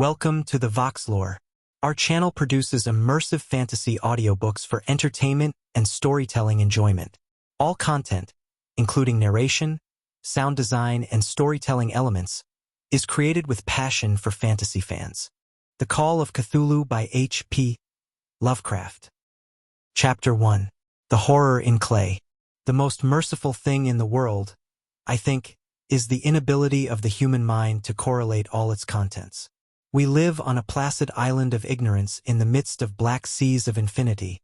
Welcome to the Voxlore. Our channel produces immersive fantasy audiobooks for entertainment and storytelling enjoyment. All content, including narration, sound design, and storytelling elements, is created with passion for fantasy fans. The Call of Cthulhu by H.P. Lovecraft. Chapter 1. The Horror in Clay. The most merciful thing in the world, I think, is the inability of the human mind to correlate all its contents. We live on a placid island of ignorance in the midst of black seas of infinity,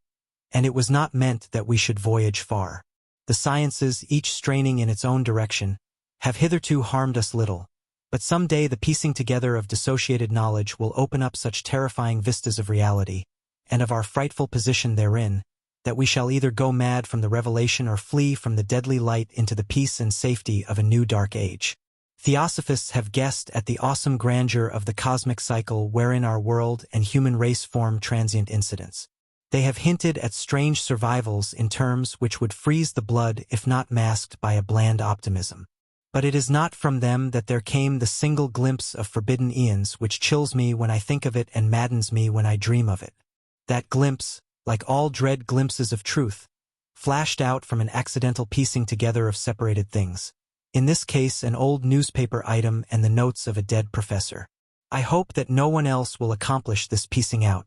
and it was not meant that we should voyage far. The sciences, each straining in its own direction, have hitherto harmed us little, but some day the piecing together of dissociated knowledge will open up such terrifying vistas of reality, and of our frightful position therein, that we shall either go mad from the revelation or flee from the deadly light into the peace and safety of a new dark age. Theosophists have guessed at the awesome grandeur of the cosmic cycle wherein our world and human race form transient incidents. They have hinted at strange survivals in terms which would freeze the blood if not masked by a bland optimism. But it is not from them that there came the single glimpse of forbidden eons which chills me when I think of it and maddens me when I dream of it. That glimpse, like all dread glimpses of truth, flashed out from an accidental piecing together of separated things. In this case, an old newspaper item and the notes of a dead professor. I hope that no one else will accomplish this piecing out.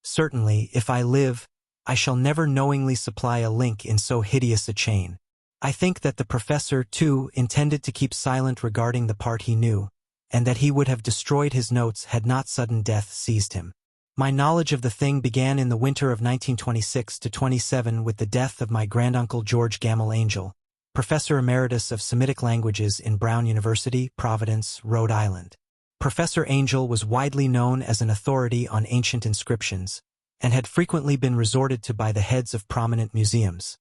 Certainly, if I live, I shall never knowingly supply a link in so hideous a chain. I think that the professor, too, intended to keep silent regarding the part he knew, and that he would have destroyed his notes had not sudden death seized him. My knowledge of the thing began in the winter of 1926-27 with the death of my granduncle George Gamble Angel, Professor Emeritus of Semitic Languages in Brown University, Providence, Rhode Island. Professor Angel was widely known as an authority on ancient inscriptions, and had frequently been resorted to by the heads of prominent museums,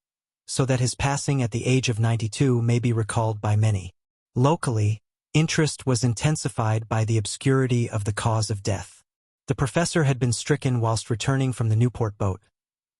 so that his passing at the age of 92 may be recalled by many. Locally, interest was intensified by the obscurity of the cause of death. The professor had been stricken whilst returning from the Newport boat,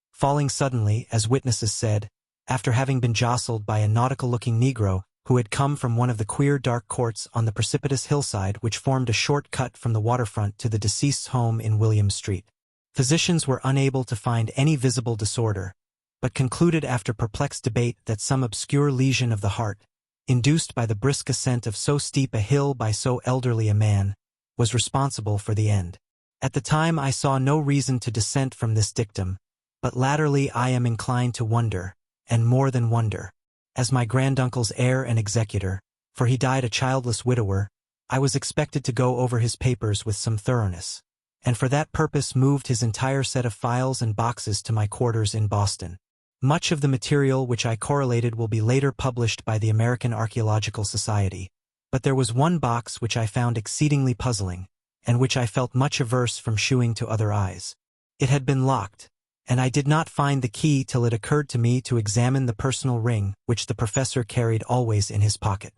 falling suddenly, as witnesses said, after having been jostled by a nautical-looking Negro who had come from one of the queer dark courts on the precipitous hillside which formed a short cut from the waterfront to the deceased's home in William Street. Physicians were unable to find any visible disorder, but concluded after perplexed debate that some obscure lesion of the heart, induced by the brisk ascent of so steep a hill by so elderly a man, was responsible for the end. At the time I saw no reason to dissent from this dictum, but latterly I am inclined to wonder, and more than wonder. As my granduncle's heir and executor, for he died a childless widower, I was expected to go over his papers with some thoroughness, and for that purpose moved his entire set of files and boxes to my quarters in Boston. Much of the material which I correlated will be later published by the American Archaeological Society, but there was one box which I found exceedingly puzzling, and which I felt much averse from shewing to other eyes. It had been locked, and I did not find the key till it occurred to me to examine the personal ring which the professor carried always in his pocket.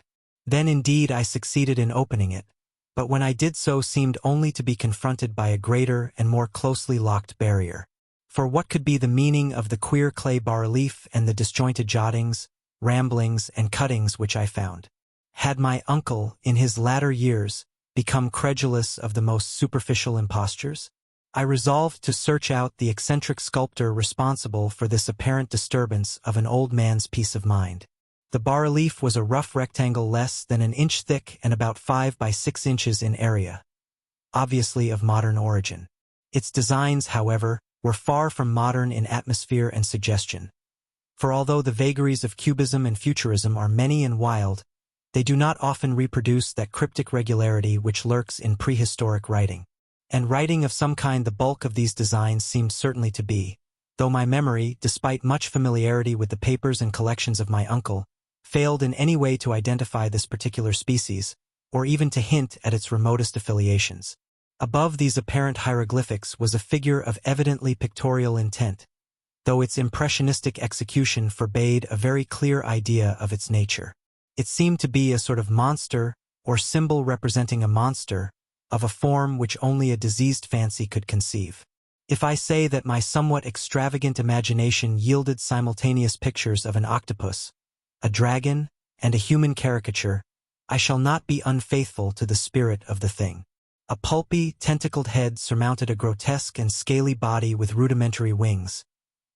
Then indeed I succeeded in opening it, but when I did so seemed only to be confronted by a greater and more closely locked barrier. For what could be the meaning of the queer clay bas-relief and the disjointed jottings, ramblings, and cuttings which I found? Had my uncle, in his latter years, become credulous of the most superficial impostures? I resolved to search out the eccentric sculptor responsible for this apparent disturbance of an old man's peace of mind. The bas-relief was a rough rectangle less than an inch thick and about 5 by 6 inches in area, obviously of modern origin. Its designs, however, were far from modern in atmosphere and suggestion, for although the vagaries of cubism and futurism are many and wild, they do not often reproduce that cryptic regularity which lurks in prehistoric writing. And writing of some kind the bulk of these designs seemed certainly to be, though my memory, despite much familiarity with the papers and collections of my uncle, failed in any way to identify this particular species, or even to hint at its remotest affiliations. Above these apparent hieroglyphics was a figure of evidently pictorial intent, though its impressionistic execution forbade a very clear idea of its nature. It seemed to be a sort of monster, or symbol representing a monster, of a form which only a diseased fancy could conceive. If I say that my somewhat extravagant imagination yielded simultaneous pictures of an octopus, a dragon, and a human caricature, I shall not be unfaithful to the spirit of the thing. A pulpy, tentacled head surmounted a grotesque and scaly body with rudimentary wings.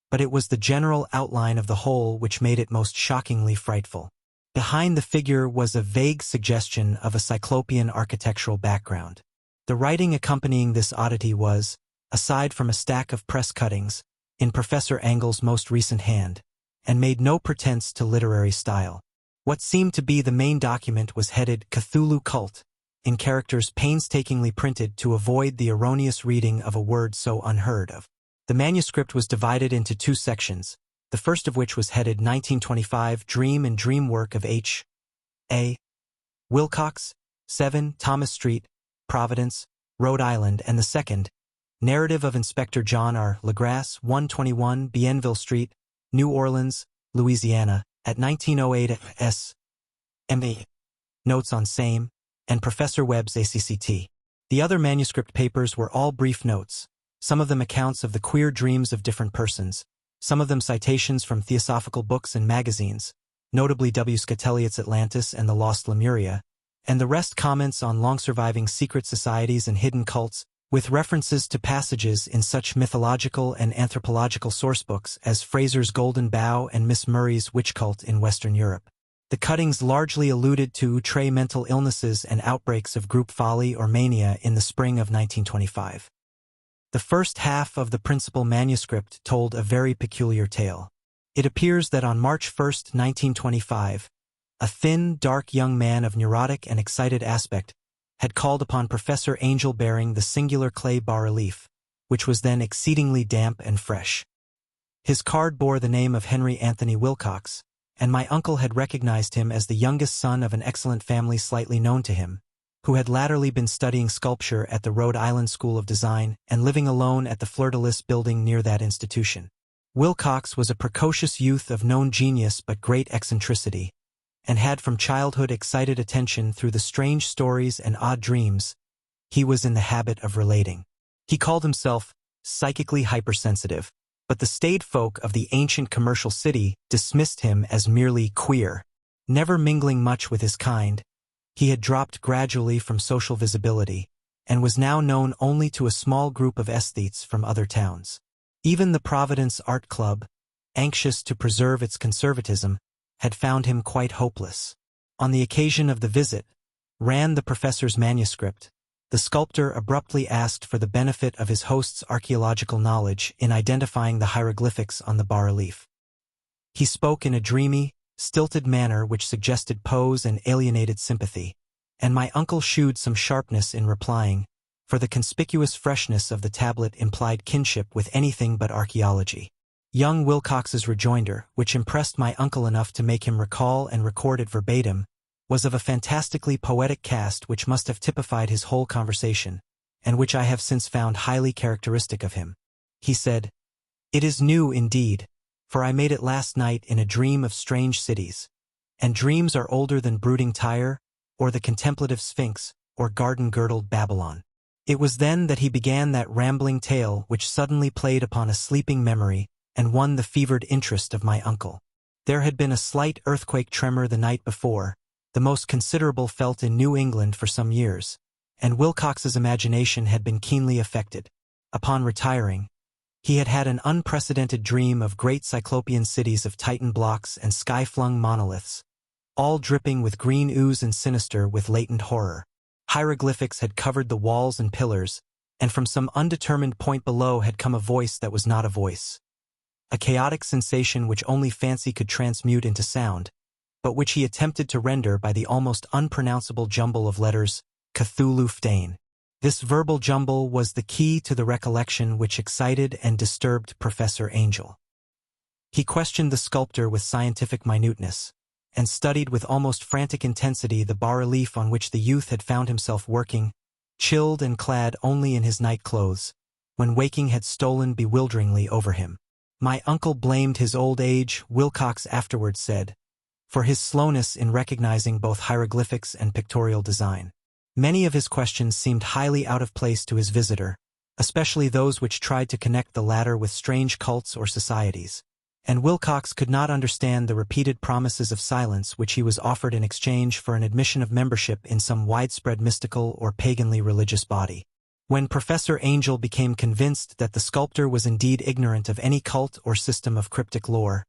But it was the general outline of the whole which made it most shockingly frightful. Behind the figure was a vague suggestion of a cyclopean architectural background. The writing accompanying this oddity was, aside from a stack of press cuttings, in Professor Engel's most recent hand, and made no pretense to literary style. What seemed to be the main document was headed Cthulhu Cult, in characters painstakingly printed to avoid the erroneous reading of a word so unheard of. The manuscript was divided into two sections, the first of which was headed 1925 Dream and Dream Work of H. A. Wilcox, 7 Thomas Street, Providence, Rhode Island, and the second, Narrative of Inspector John R. Legrasse, 121 Bienville Street, New Orleans, Louisiana, at 1908 S. M.A. Notes on Same, and Professor Webb's ACCT. The other manuscript papers were all brief notes, some of them accounts of the queer dreams of different persons, some of them citations from theosophical books and magazines, notably W. Scott Elliott's Atlantis and the Lost Lemuria, and the rest comments on long-surviving secret societies and hidden cults, with references to passages in such mythological and anthropological sourcebooks as Fraser's Golden Bough and Miss Murray's Witch Cult in Western Europe. The cuttings largely alluded to outre mental illnesses and outbreaks of group folly or mania in the spring of 1925. The first half of the principal manuscript told a very peculiar tale. It appears that on March 1, 1925, a thin, dark young man of neurotic and excited aspect had called upon Professor Angel bearing the singular clay bas-relief, which was then exceedingly damp and fresh. His card bore the name of Henry Anthony Wilcox, and my uncle had recognized him as the youngest son of an excellent family slightly known to him, who had latterly been studying sculpture at the Rhode Island School of Design and living alone at the Fleur-de-Lis building near that institution. Wilcox was a precocious youth of known genius but great eccentricity, and had from childhood excited attention through the strange stories and odd dreams he was in the habit of relating. He called himself psychically hypersensitive, but the staid folk of the ancient commercial city dismissed him as merely queer. Never mingling much with his kind, he had dropped gradually from social visibility, and was now known only to a small group of aesthetes from other towns. Even the Providence Art Club, anxious to preserve its conservatism, had found him quite hopeless. On the occasion of the visit, ran the professor's manuscript, the sculptor abruptly asked for the benefit of his host's archaeological knowledge in identifying the hieroglyphics on the bas-relief. He spoke in a dreamy, stilted manner which suggested pose and alienated sympathy, and my uncle shewed some sharpness in replying, for the conspicuous freshness of the tablet implied kinship with anything but archaeology. Young Wilcox's rejoinder, which impressed my uncle enough to make him recall and record it verbatim, was of a fantastically poetic cast which must have typified his whole conversation, and which I have since found highly characteristic of him. He said, "It is new indeed, for I made it last night in a dream of strange cities, and dreams are older than brooding Tyre, or the contemplative Sphinx, or garden-girdled Babylon." It was then that he began that rambling tale which suddenly played upon a sleeping memory and won the fevered interest of my uncle. There had been a slight earthquake tremor the night before, the most considerable felt in New England for some years, and Wilcox's imagination had been keenly affected. Upon retiring, he had had an unprecedented dream of great cyclopean cities of Titan blocks and sky-flung monoliths, all dripping with green ooze and sinister with latent horror. Hieroglyphics had covered the walls and pillars, and from some undetermined point below had come a voice that was not a voice. A chaotic sensation which only fancy could transmute into sound, but which he attempted to render by the almost unpronounceable jumble of letters, Cthulhu Ftain. This verbal jumble was the key to the recollection which excited and disturbed Professor Angel. He questioned the sculptor with scientific minuteness, and studied with almost frantic intensity the bas-relief on which the youth had found himself working, chilled and clad only in his night clothes, when waking had stolen bewilderingly over him. My uncle blamed his old age, Wilcox afterwards said, for his slowness in recognizing both hieroglyphics and pictorial design. Many of his questions seemed highly out of place to his visitor, especially those which tried to connect the latter with strange cults or societies. and Wilcox could not understand the repeated promises of silence which he was offered in exchange for an admission of membership in some widespread mystical or paganly religious body. When Professor Angel became convinced that the sculptor was indeed ignorant of any cult or system of cryptic lore,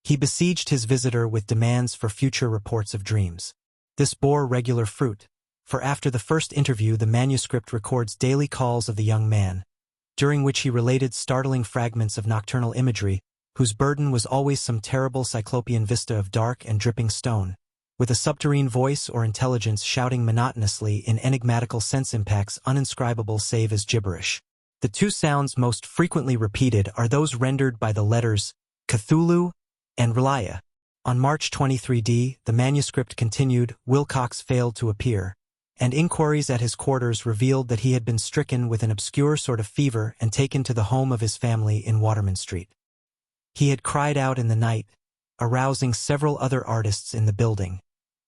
he besieged his visitor with demands for future reports of dreams. This bore regular fruit, for after the first interview the manuscript records daily calls of the young man, during which he related startling fragments of nocturnal imagery, whose burden was always some terrible cyclopean vista of dark and dripping stone, with a subterranean voice or intelligence shouting monotonously in enigmatical sense impacts uninscribable save as gibberish. The two sounds most frequently repeated are those rendered by the letters Cthulhu and Relia. On March 23d, the manuscript continued, Wilcox failed to appear, and inquiries at his quarters revealed that he had been stricken with an obscure sort of fever and taken to the home of his family in Waterman Street. He had cried out in the night, arousing several other artists in the building,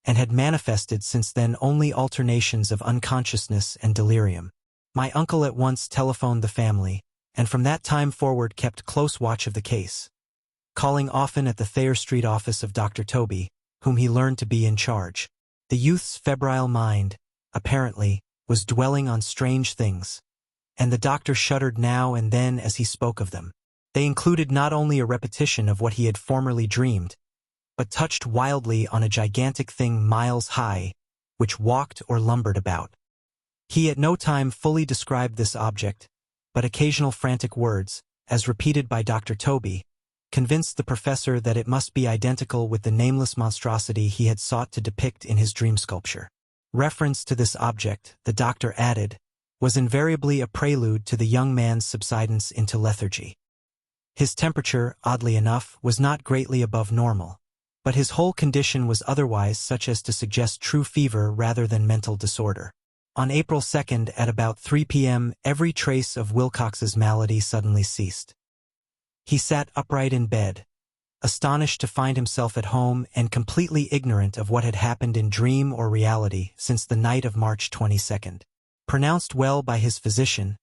and had manifested since then only alternations of unconsciousness and delirium. My uncle at once telephoned the family, and from that time forward kept close watch of the case, calling often at the Thayer Street office of Dr. Toby, whom he learned to be in charge. The youth's febrile mind, apparently, was dwelling on strange things, and the doctor shuddered now and then as he spoke of them. They included not only a repetition of what he had formerly dreamed, but touched wildly on a gigantic thing miles high, which walked or lumbered about. He at no time fully described this object, but occasional frantic words, as repeated by Dr. Toby, convinced the professor that it must be identical with the nameless monstrosity he had sought to depict in his dream sculpture. Reference to this object, the doctor added, was invariably a prelude to the young man's subsidence into lethargy. His temperature, oddly enough, was not greatly above normal, but his whole condition was otherwise such as to suggest true fever rather than mental disorder. On April 2nd at about 3 p.m., every trace of Wilcox's malady suddenly ceased. He sat upright in bed, astonished to find himself at home and completely ignorant of what had happened in dream or reality since the night of March 22nd. Pronounced well by his physician,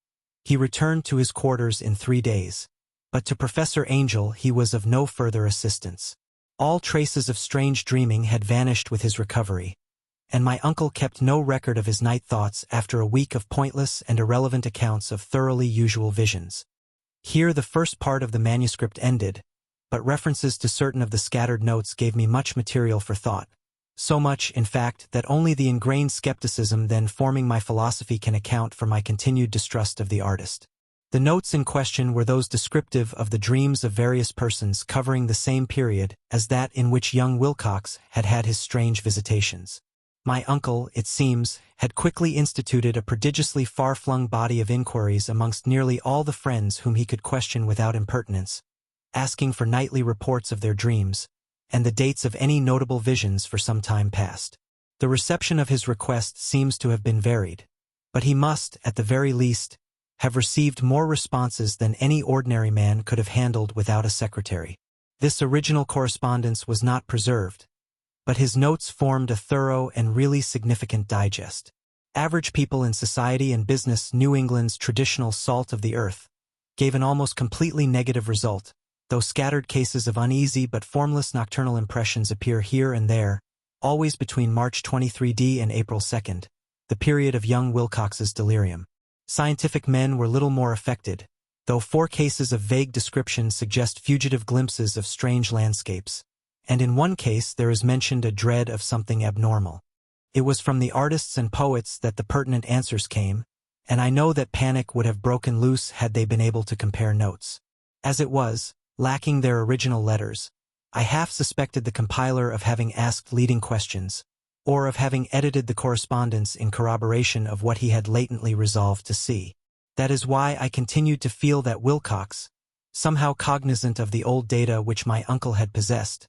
he returned to his quarters in 3 days, but to Professor Angel he was of no further assistance. All traces of strange dreaming had vanished with his recovery, and my uncle kept no record of his night thoughts after a week of pointless and irrelevant accounts of thoroughly usual visions. Here the first part of the manuscript ended, but references to certain of the scattered notes gave me much material for thought. So much, in fact, that only the ingrained skepticism then forming my philosophy can account for my continued distrust of the artist. The notes in question were those descriptive of the dreams of various persons covering the same period as that in which young Wilcox had had his strange visitations. My uncle, it seems, had quickly instituted a prodigiously far-flung body of inquiries amongst nearly all the friends whom he could question without impertinence, asking for nightly reports of their dreams, and the dates of any notable visions for some time past. The reception of his request seems to have been varied, but he must, at the very least, have received more responses than any ordinary man could have handled without a secretary. This original correspondence was not preserved, but his notes formed a thorough and really significant digest. Average people in society and business, New England's traditional salt of the earth, gave an almost completely negative result, though scattered cases of uneasy but formless nocturnal impressions appear here and there, always between March 23d and April 2nd, the period of young Wilcox's delirium. Scientific men were little more affected, though 4 cases of vague description suggest fugitive glimpses of strange landscapes, and in one case there is mentioned a dread of something abnormal. It was from the artists and poets that the pertinent answers came, and I know that panic would have broken loose had they been able to compare notes. As it was, lacking their original letters, I half suspected the compiler of having asked leading questions, or of having edited the correspondence in corroboration of what he had latently resolved to see. That is why I continued to feel that Wilcox, somehow cognizant of the old data which my uncle had possessed,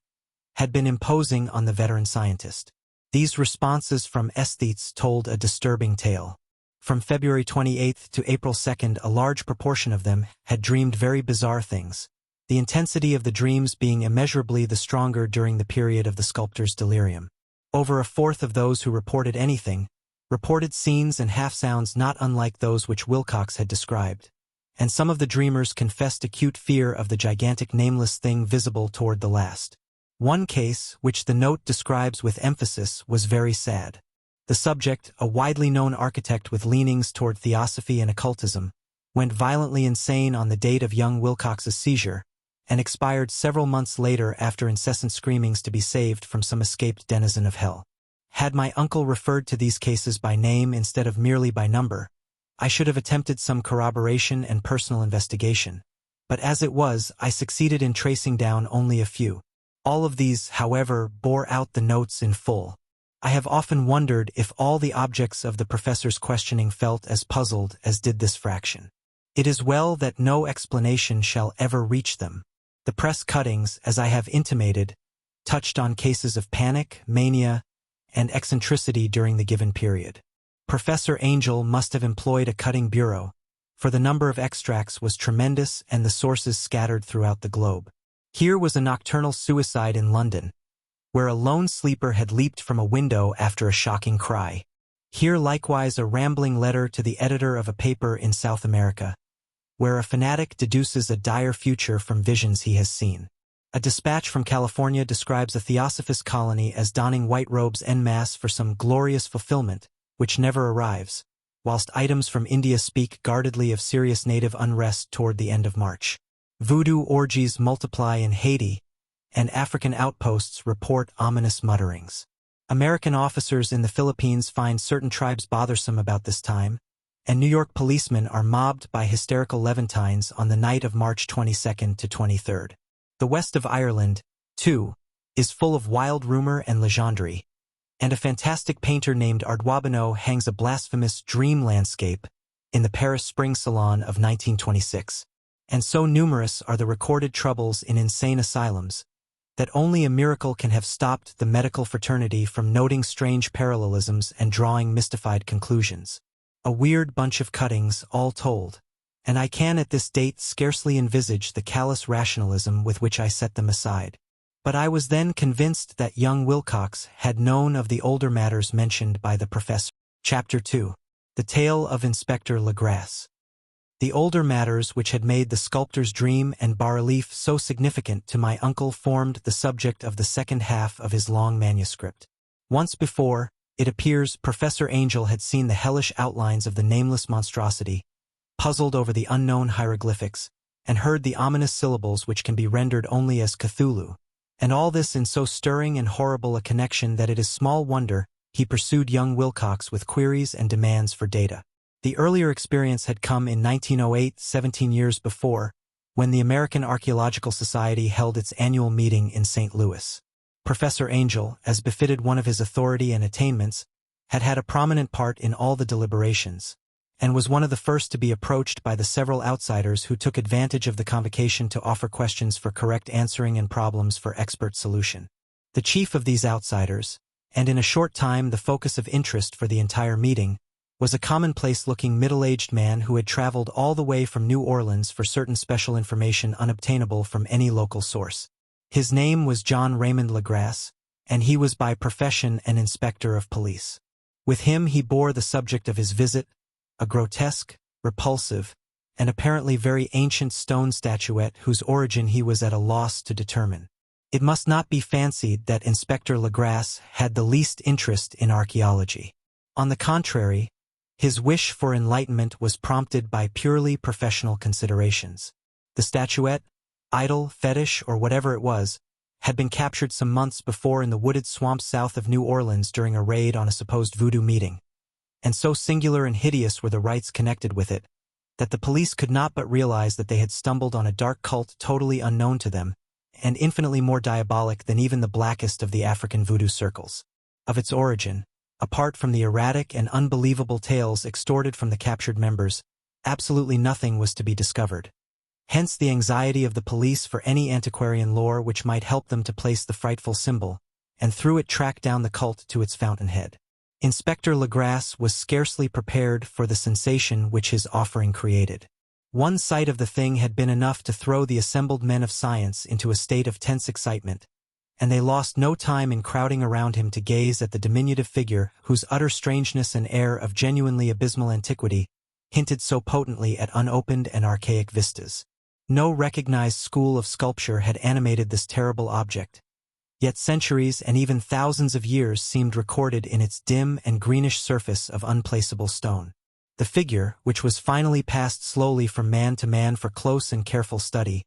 had been imposing on the veteran scientist. These responses from aesthetes told a disturbing tale. From February 28th to April 2nd, a large proportion of them had dreamed very bizarre things, the intensity of the dreams being immeasurably the stronger during the period of the sculptor's delirium. Over a fourth of those who reported anything reported scenes and half-sounds not unlike those which Wilcox had described, and some of the dreamers confessed acute fear of the gigantic nameless thing visible toward the last. One case, which the note describes with emphasis, was very sad. The subject, a widely known architect with leanings toward theosophy and occultism, went violently insane on the date of young Wilcox's seizure, and expired several months later after incessant screamings to be saved from some escaped denizen of hell. Had my uncle referred to these cases by name instead of merely by number, I should have attempted some corroboration and personal investigation, but as it was, I succeeded in tracing down only a few. All of these, however, bore out the notes in full. I have often wondered if all the objects of the professor's questioning felt as puzzled as did this fraction. It is well that no explanation shall ever reach them. The press cuttings, as I have intimated, touched on cases of panic, mania, and eccentricity during the given period. Professor Angel must have employed a cutting bureau, for the number of extracts was tremendous and the sources scattered throughout the globe. Here was a nocturnal suicide in London, where a lone sleeper had leaped from a window after a shocking cry. Here likewise a rambling letter to the editor of a paper in South America, where a fanatic deduces a dire future from visions he has seen. A dispatch from California describes a theosophist colony as donning white robes en masse for some glorious fulfillment, which never arrives, whilst items from India speak guardedly of serious native unrest toward the end of March. Voodoo orgies multiply in Haiti, and African outposts report ominous mutterings. American officers in the Philippines find certain tribes bothersome about this time, and New York policemen are mobbed by hysterical Levantines on the night of March 22nd to 23rd. The west of Ireland, too, is full of wild rumor and legendary, and a fantastic painter named Ardwabino hangs a blasphemous dream landscape in the Paris Spring Salon of 1926. And so numerous are the recorded troubles in insane asylums, that only a miracle can have stopped the medical fraternity from noting strange parallelisms and drawing mystified conclusions. A weird bunch of cuttings, all told, and I can at this date scarcely envisage the callous rationalism with which I set them aside. But I was then convinced that young Wilcox had known of the older matters mentioned by the professor. Chapter 2. The Tale of Inspector Legrasse. The older matters which had made the sculptor's dream and bas-relief so significant to my uncle formed the subject of the second half of his long manuscript. Once before, it appears, Professor Angel had seen the hellish outlines of the nameless monstrosity, puzzled over the unknown hieroglyphics, and heard the ominous syllables which can be rendered only as Cthulhu, and all this in so stirring and horrible a connection that it is small wonder he pursued young Wilcox with queries and demands for data. The earlier experience had come in 1908, 17 years before, when the American Archaeological Society held its annual meeting in St. Louis. Professor Angel, as befitted one of his authority and attainments, had had a prominent part in all the deliberations, and was one of the first to be approached by the several outsiders who took advantage of the convocation to offer questions for correct answering and problems for expert solution. The chief of these outsiders, and in a short time the focus of interest for the entire meeting, was a commonplace-looking middle-aged man who had traveled all the way from New Orleans for certain special information unobtainable from any local source. His name was John Raymond Legrasse, and he was by profession an inspector of police. With him he bore the subject of his visit, a grotesque, repulsive, and apparently very ancient stone statuette whose origin he was at a loss to determine. It must not be fancied that Inspector Legrasse had the least interest in archaeology. On the contrary, his wish for enlightenment was prompted by purely professional considerations. The statuette, idol, fetish, or whatever it was, had been captured some months before in the wooded swamps south of New Orleans during a raid on a supposed voodoo meeting, and so singular and hideous were the rites connected with it, that the police could not but realize that they had stumbled on a dark cult totally unknown to them, and infinitely more diabolic than even the blackest of the African voodoo circles. Of its origin, apart from the erratic and unbelievable tales extorted from the captured members, absolutely nothing was to be discovered. Hence the anxiety of the police for any antiquarian lore which might help them to place the frightful symbol, and through it track down the cult to its fountainhead. Inspector Legrasse was scarcely prepared for the sensation which his offering created. One sight of the thing had been enough to throw the assembled men of science into a state of tense excitement, and they lost no time in crowding around him to gaze at the diminutive figure whose utter strangeness and air of genuinely abysmal antiquity hinted so potently at unopened and archaic vistas. No recognized school of sculpture had animated this terrible object, yet centuries and even thousands of years seemed recorded in its dim and greenish surface of unplaceable stone. The figure, which was finally passed slowly from man to man for close and careful study,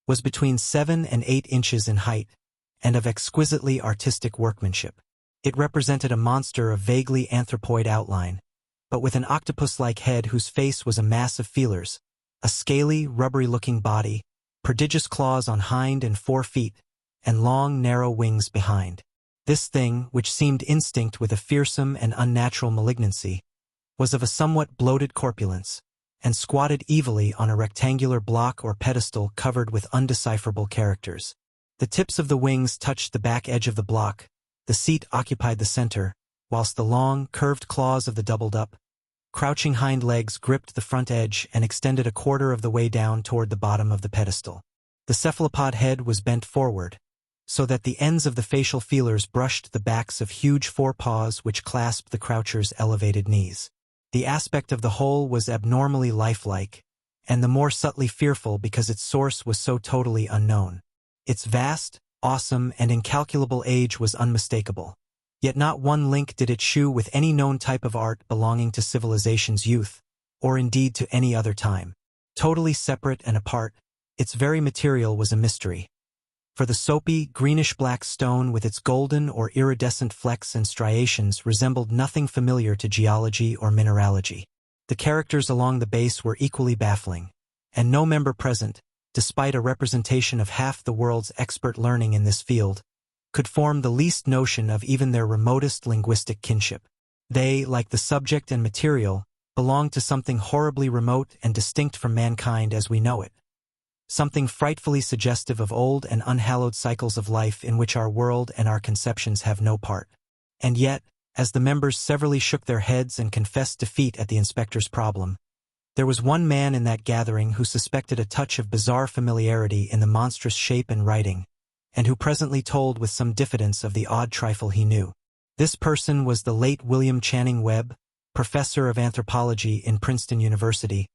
was between 7 and 8 inches in height, and of exquisitely artistic workmanship. It represented a monster of vaguely anthropoid outline, but with an octopus-like head whose face was a mass of feelers, a scaly, rubbery-looking body, prodigious claws on hind and fore feet, and long, narrow wings behind. This thing, which seemed instinct with a fearsome and unnatural malignancy, was of a somewhat bloated corpulence, and squatted evilly on a rectangular block or pedestal covered with undecipherable characters. The tips of the wings touched the back edge of the block, the seat occupied the center, whilst the long, curved claws of the doubled-up, crouching hind legs gripped the front edge and extended a quarter of the way down toward the bottom of the pedestal. The cephalopod head was bent forward, so that the ends of the facial feelers brushed the backs of huge forepaws which clasped the croucher's elevated knees. The aspect of the whole was abnormally lifelike, and the more subtly fearful because its source was so totally unknown. Its vast, awesome, and incalculable age was unmistakable. Yet not one link did it shew with any known type of art belonging to civilization's youth, or indeed to any other time. Totally separate and apart, its very material was a mystery. For the soapy, greenish-black stone with its golden or iridescent flecks and striations resembled nothing familiar to geology or mineralogy. The characters along the base were equally baffling, and no member present, despite a representation of half the world's expert learning in this field, could form the least notion of even their remotest linguistic kinship. They, like the subject and material, belonged to something horribly remote and distinct from mankind as we know it. Something frightfully suggestive of old and unhallowed cycles of life in which our world and our conceptions have no part. And yet, as the members severally shook their heads and confessed defeat at the inspector's problem, there was one man in that gathering who suspected a touch of bizarre familiarity in the monstrous shape and writing, and who presently told with some diffidence of the odd trifle he knew. This person was the late William Channing Webb, professor of anthropology in Princeton University,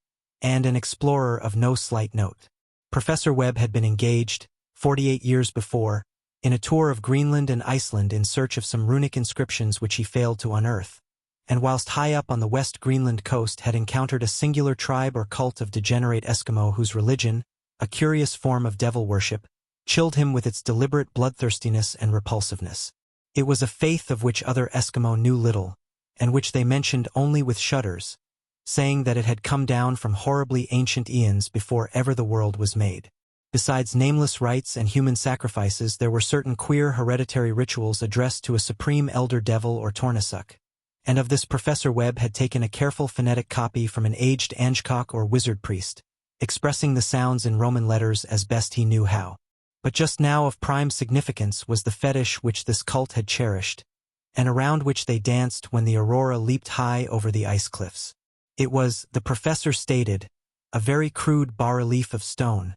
and an explorer of no slight note. Professor Webb had been engaged, 48 years before, in a tour of Greenland and Iceland in search of some runic inscriptions which he failed to unearth, and whilst high up on the West Greenland coast had encountered a singular tribe or cult of degenerate Eskimo whose religion, a curious form of devil worship, chilled him with its deliberate bloodthirstiness and repulsiveness. It was a faith of which other Eskimo knew little, and which they mentioned only with shudders, saying that it had come down from horribly ancient eons before ever the world was made. Besides nameless rites and human sacrifices, there were certain queer hereditary rituals addressed to a supreme elder devil or tornasuk, and of this Professor Webb had taken a careful phonetic copy from an aged Angekok or wizard priest, expressing the sounds in Roman letters as best he knew how. But just now of prime significance was the fetish which this cult had cherished, and around which they danced when the aurora leaped high over the ice cliffs. It was, the professor stated, a very crude bas-relief of stone,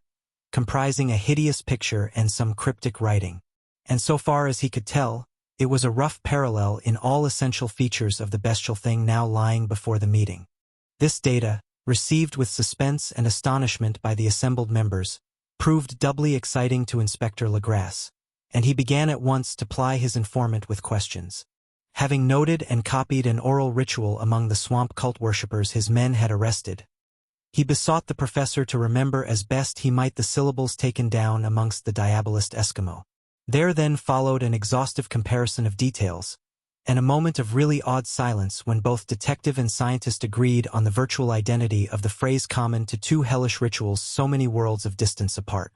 comprising a hideous picture and some cryptic writing. And so far as he could tell, it was a rough parallel in all essential features of the bestial thing now lying before the meeting. This data, received with suspense and astonishment by the assembled members, proved doubly exciting to Inspector Legrasse, and he began at once to ply his informant with questions. Having noted and copied an oral ritual among the swamp cult worshippers his men had arrested, he besought the professor to remember as best he might the syllables taken down amongst the diabolist Eskimo. There then followed an exhaustive comparison of details, and a moment of really odd silence when both detective and scientist agreed on the virtual identity of the phrase common to two hellish rituals so many worlds of distance apart.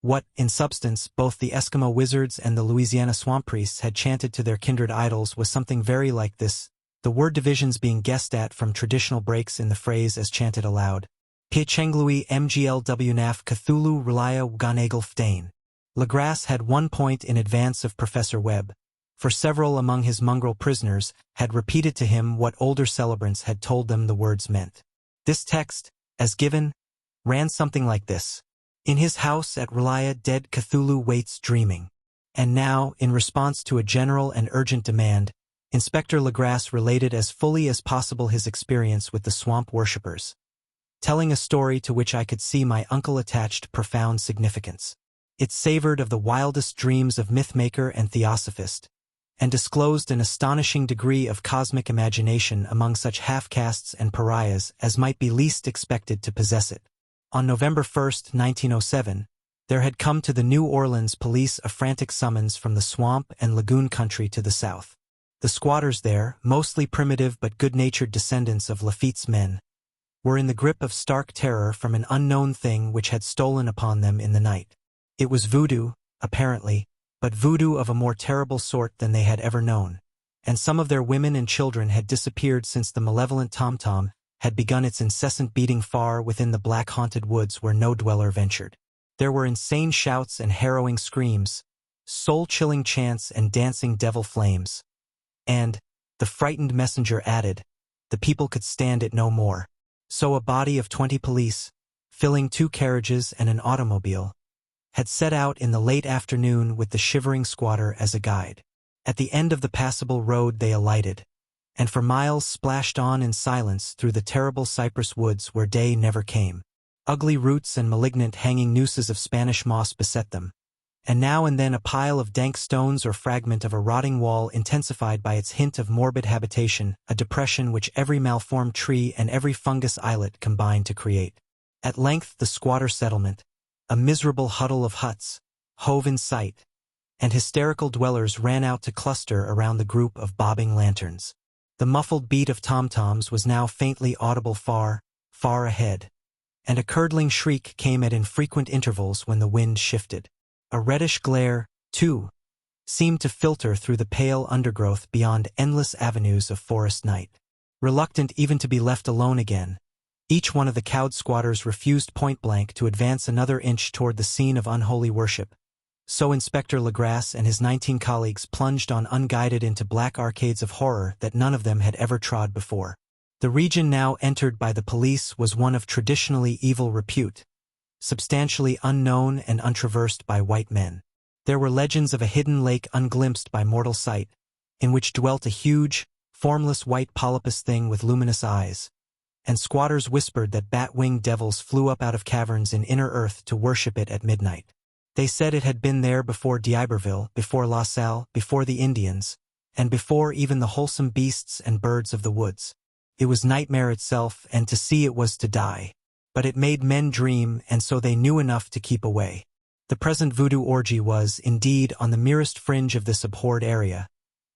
What, in substance, both the Eskimo wizards and the Louisiana swamp priests had chanted to their kindred idols was something very like this, the word divisions being guessed at from traditional breaks in the phrase as chanted aloud. Pichenglui mglwnaf Cthulhu Relia Ganegelfdane. Legrasse had 1 point in advance of Professor Webb, for several among his mongrel prisoners had repeated to him what older celebrants had told them the words meant. This text, as given, ran something like this. In his house at Relia dead Cthulhu waits dreaming. And now, in response to a general and urgent demand, Inspector Legrasse related as fully as possible his experience with the swamp worshippers, telling a story to which I could see my uncle attached profound significance. It savored of the wildest dreams of mythmaker and theosophist, and disclosed an astonishing degree of cosmic imagination among such half-castes and pariahs as might be least expected to possess it. On November 1, 1907, there had come to the New Orleans police a frantic summons from the swamp and lagoon country to the south. The squatters there, mostly primitive but good-natured descendants of Lafitte's men, were in the grip of stark terror from an unknown thing which had stolen upon them in the night. It was voodoo, apparently, but voodoo of a more terrible sort than they had ever known, and some of their women and children had disappeared since the malevolent tom-tom had begun its incessant beating far within the black-haunted woods where no dweller ventured. There were insane shouts and harrowing screams, soul-chilling chants and dancing devil flames. And, the frightened messenger added, the people could stand it no more. So a body of 20 police, filling 2 carriages and an automobile, had set out in the late afternoon with the shivering squatter as a guide. At the end of the passable road they alighted, and for miles splashed on in silence through the terrible cypress woods where day never came. Ugly roots and malignant hanging nooses of Spanish moss beset them, and now and then a pile of dank stones or fragment of a rotting wall intensified by its hint of morbid habitation, a depression which every malformed tree and every fungus islet combined to create. At length the squatter settlement, a miserable huddle of huts, hove in sight, and hysterical dwellers ran out to cluster around the group of bobbing lanterns. The muffled beat of tom-toms was now faintly audible far, far ahead, and a curdling shriek came at infrequent intervals when the wind shifted. A reddish glare, too, seemed to filter through the pale undergrowth beyond endless avenues of forest night. Reluctant even to be left alone again, each one of the cowed squatters refused point-blank to advance another inch toward the scene of unholy worship. So Inspector Legrasse and his 19 colleagues plunged on unguided into black arcades of horror that none of them had ever trod before. The region now entered by the police was one of traditionally evil repute, substantially unknown and untraversed by white men. There were legends of a hidden lake unglimpsed by mortal sight, in which dwelt a huge, formless white polypus thing with luminous eyes, and squatters whispered that bat-winged devils flew up out of caverns in inner earth to worship it at midnight. They said it had been there before D'Iberville, before La Salle, before the Indians, and before even the wholesome beasts and birds of the woods. It was nightmare itself, and to see it was to die. But it made men dream, and so they knew enough to keep away. The present voodoo orgy was, indeed, on the merest fringe of this abhorred area,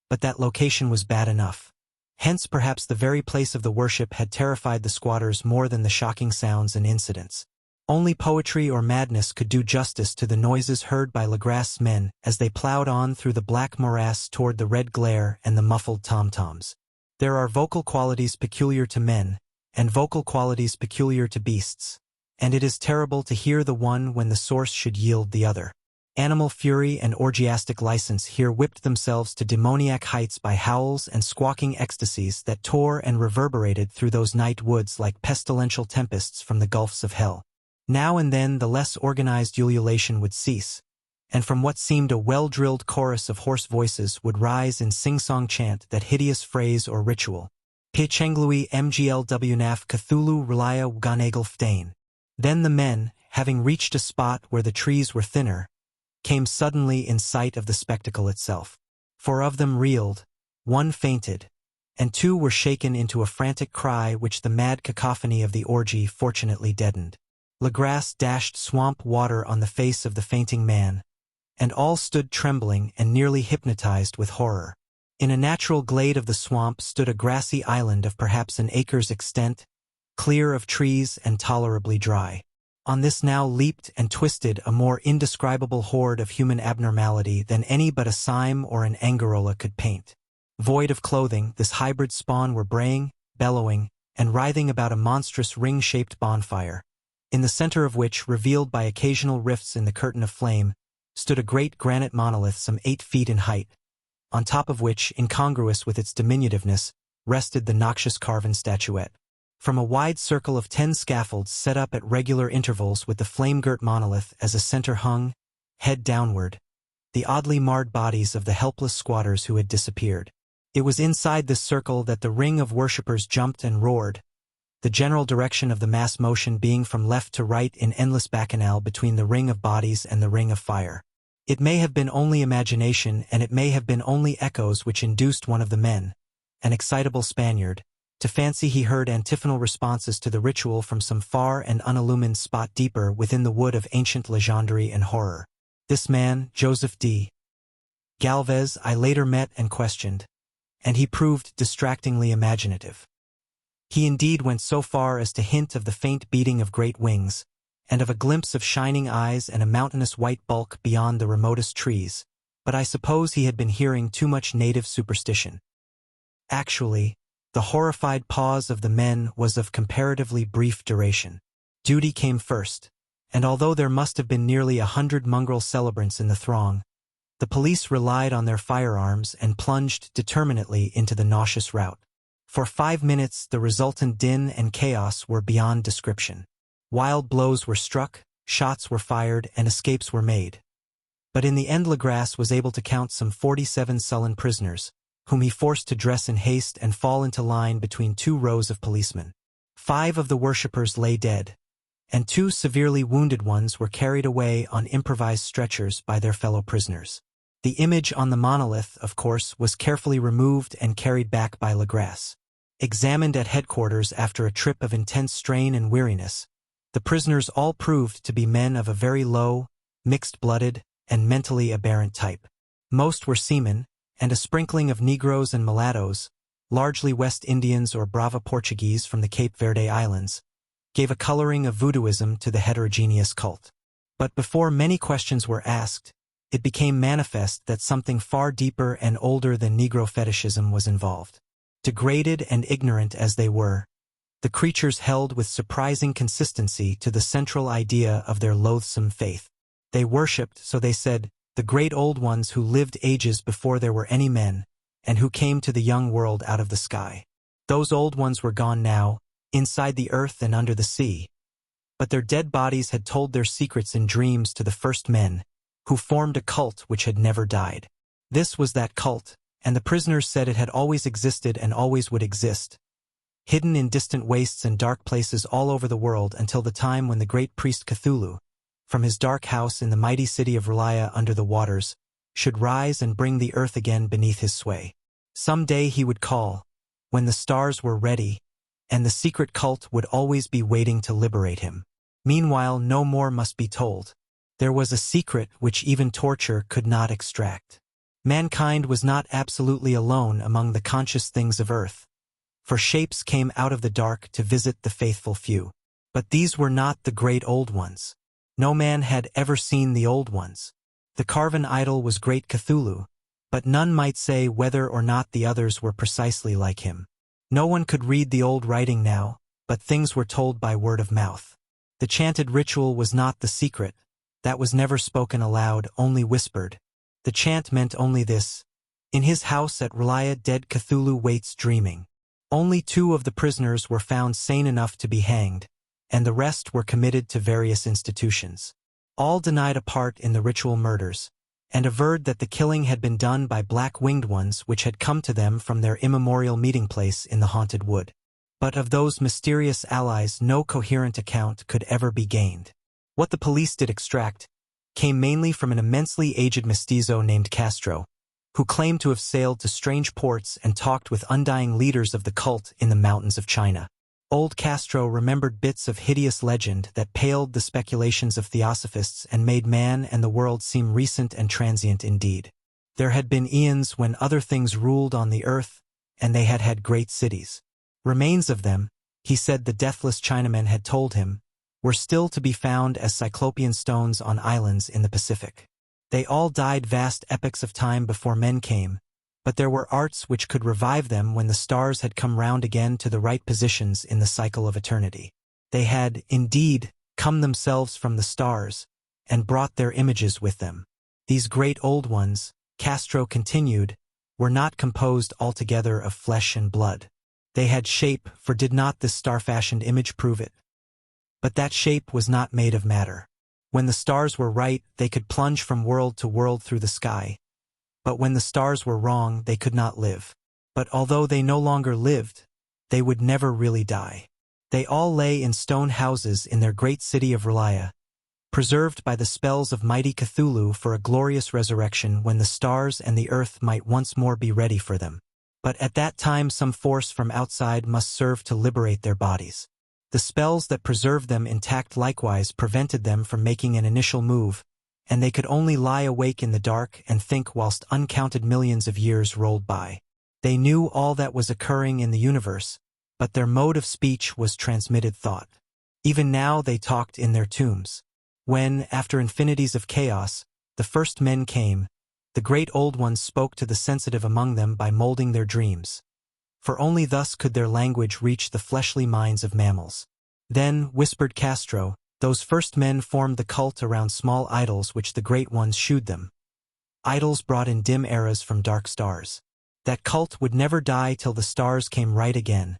but that location was bad enough. Hence perhaps the very place of the worship had terrified the squatters more than the shocking sounds and incidents. Only poetry or madness could do justice to the noises heard by Legrasse's men as they plowed on through the black morass toward the red glare and the muffled tom-toms. There are vocal qualities peculiar to men, and vocal qualities peculiar to beasts, and it is terrible to hear the one when the source should yield the other. Animal fury and orgiastic license here whipped themselves to demoniac heights by howls and squawking ecstasies that tore and reverberated through those night woods like pestilential tempests from the gulfs of hell. Now and then the less organized ululation would cease, and from what seemed a well-drilled chorus of hoarse voices would rise in sing-song chant that hideous phrase or ritual. Pichenglui mglwnaf Cthulhu Relaya Ganagel Then the men, having reached a spot where the trees were thinner, came suddenly in sight of the spectacle itself. 4 of them reeled, 1 fainted, and 2 were shaken into a frantic cry which the mad cacophony of the orgy fortunately deadened. Legrasse dashed swamp water on the face of the fainting man, and all stood trembling and nearly hypnotized with horror. In a natural glade of the swamp stood a grassy island of perhaps an acre's extent, clear of trees and tolerably dry. On this now leaped and twisted a more indescribable horde of human abnormality than any but a Sime or an Angarola could paint. Void of clothing, this hybrid spawn were braying, bellowing, and writhing about a monstrous ring-shaped bonfire, in the center of which, revealed by occasional rifts in the curtain of flame, stood a great granite monolith some 8 feet in height, on top of which, incongruous with its diminutiveness, rested the noxious carven statuette. From a wide circle of 10 scaffolds set up at regular intervals with the flame-girt monolith as a center hung, head downward, the oddly marred bodies of the helpless squatters who had disappeared. It was inside this circle that the ring of worshippers jumped and roared, the general direction of the mass motion being from left to right in endless bacchanal between the ring of bodies and the ring of fire. It may have been only imagination, and it may have been only echoes which induced one of the men, an excitable Spaniard, to fancy he heard antiphonal responses to the ritual from some far and unillumined spot deeper within the wood of ancient legendary and horror. This man, Joseph D. Galvez, I later met and questioned, and he proved distractingly imaginative. He indeed went so far as to hint of the faint beating of great wings, and of a glimpse of shining eyes and a mountainous white bulk beyond the remotest trees, but I suppose he had been hearing too much native superstition. Actually, the horrified pause of the men was of comparatively brief duration. Duty came first, and although there must have been nearly 100 mongrel celebrants in the throng, the police relied on their firearms and plunged determinately into the nauseous rout. For 5 minutes the resultant din and chaos were beyond description. Wild blows were struck, shots were fired, and escapes were made. But in the end Legras was able to count some 47 sullen prisoners, whom he forced to dress in haste and fall into line between 2 rows of policemen. 5 of the worshippers lay dead, and 2 severely wounded ones were carried away on improvised stretchers by their fellow prisoners. The image on the monolith, of course, was carefully removed and carried back by Legras. Examined at headquarters after a trip of intense strain and weariness, the prisoners all proved to be men of a very low, mixed-blooded, and mentally aberrant type. Most were seamen, and a sprinkling of Negroes and mulattoes, largely West Indians or Brava Portuguese from the Cape Verde Islands, gave a coloring of voodooism to the heterogeneous cult. But before many questions were asked, it became manifest that something far deeper and older than Negro fetishism was involved. Degraded and ignorant as they were, the creatures held with surprising consistency to the central idea of their loathsome faith. They worshipped, so they said, the great old ones who lived ages before there were any men, and who came to the young world out of the sky. Those old ones were gone now, inside the earth and under the sea. But their dead bodies had told their secrets in dreams to the first men, who formed a cult which had never died. This was that cult, and the prisoners said it had always existed and always would exist, hidden in distant wastes and dark places all over the world until the time when the great priest Cthulhu, from his dark house in the mighty city of Relaya under the waters, should rise and bring the earth again beneath his sway. Some day he would call, when the stars were ready, and the secret cult would always be waiting to liberate him. Meanwhile, no more must be told. There was a secret which even torture could not extract. Mankind was not absolutely alone among the conscious things of earth, for shapes came out of the dark to visit the faithful few. But these were not the great old ones. No man had ever seen the old ones. The carven idol was great Cthulhu, but none might say whether or not the others were precisely like him. No one could read the old writing now, but things were told by word of mouth. The chanted ritual was not the secret. That was never spoken aloud, only whispered. The chant meant only this: in his house at Relaya dead Cthulhu waits dreaming. Only 2 of the prisoners were found sane enough to be hanged, and the rest were committed to various institutions. All denied a part in the ritual murders, and averred that the killing had been done by black-winged ones which had come to them from their immemorial meeting place in the haunted wood. But of those mysterious allies no coherent account could ever be gained. What the police did extract came mainly from an immensely aged mestizo named Castro, who claimed to have sailed to strange ports and talked with undying leaders of the cult in the mountains of China. Old Castro remembered bits of hideous legend that paled the speculations of theosophists and made man and the world seem recent and transient indeed. There had been eons when other things ruled on the earth, and they had had great cities. Remains of them, he said the deathless Chinamen had told him, were still to be found as cyclopean stones on islands in the Pacific. They all died vast epochs of time before men came, but there were arts which could revive them when the stars had come round again to the right positions in the cycle of eternity. They had, indeed, come themselves from the stars, and brought their images with them. These great old ones, Castro continued, were not composed altogether of flesh and blood. They had shape, for did not this star-fashioned image prove it? But that shape was not made of matter. When the stars were right, they could plunge from world to world through the sky. But when the stars were wrong, they could not live. But although they no longer lived, they would never really die. They all lay in stone houses in their great city of Relia, preserved by the spells of mighty Cthulhu for a glorious resurrection when the stars and the earth might once more be ready for them. But at that time some force from outside must serve to liberate their bodies. The spells that preserved them intact likewise prevented them from making an initial move, and they could only lie awake in the dark and think whilst uncounted millions of years rolled by. They knew all that was occurring in the universe, but their mode of speech was transmitted thought. Even now they talked in their tombs. When, after infinities of chaos, the first men came, the great old ones spoke to the sensitive among them by molding their dreams. For only thus could their language reach the fleshly minds of mammals. Then, whispered Castro, those first men formed the cult around small idols which the great ones shewed them. Idols brought in dim eras from dark stars. That cult would never die till the stars came right again,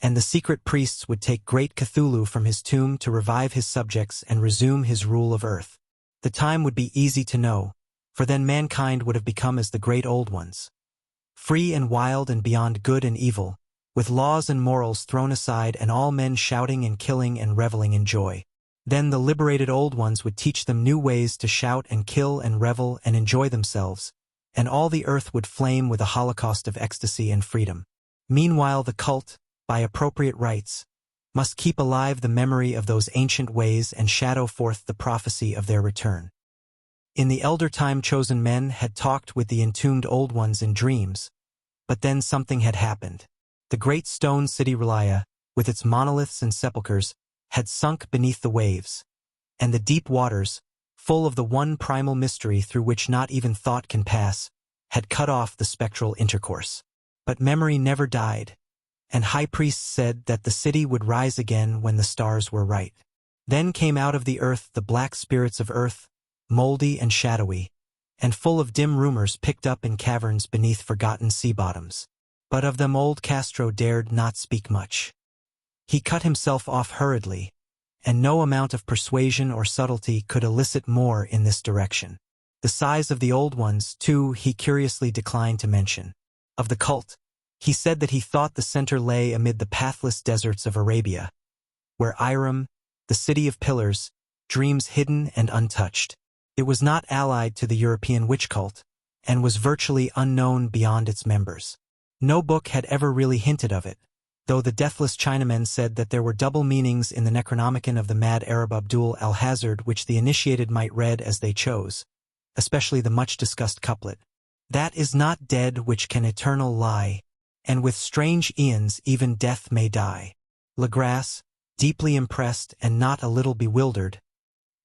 and the secret priests would take great Cthulhu from his tomb to revive his subjects and resume his rule of earth. The time would be easy to know, for then mankind would have become as the great old ones. Free and wild and beyond good and evil, with laws and morals thrown aside and all men shouting and killing and reveling in joy. Then the liberated old ones would teach them new ways to shout and kill and revel and enjoy themselves, and all the earth would flame with a holocaust of ecstasy and freedom. Meanwhile the cult, by appropriate rites, must keep alive the memory of those ancient ways and shadow forth the prophecy of their return. In the elder time chosen men had talked with the entombed old ones in dreams, but then something had happened. The great stone city Relia, with its monoliths and sepulchres, had sunk beneath the waves, and the deep waters, full of the one primal mystery through which not even thought can pass, had cut off the spectral intercourse. But memory never died, and high priests said that the city would rise again when the stars were right. Then came out of the earth the black spirits of earth, moldy and shadowy, and full of dim rumors picked up in caverns beneath forgotten sea bottoms. But of them old Castro dared not speak much. He cut himself off hurriedly, and no amount of persuasion or subtlety could elicit more in this direction. The size of the old ones, too, he curiously declined to mention. Of the cult, he said that he thought the center lay amid the pathless deserts of Arabia, where Iram, the city of pillars, dreams hidden and untouched. It was not allied to the European witch cult, and was virtually unknown beyond its members. No book had ever really hinted of it, though the deathless Chinamen said that there were double meanings in the Necronomicon of the mad Arab Abdul al-Hazard which the initiated might read as they chose, especially the much-discussed couplet, "That is not dead which can eternal lie, and with strange aeons even death may die." Legras, deeply impressed and not a little bewildered,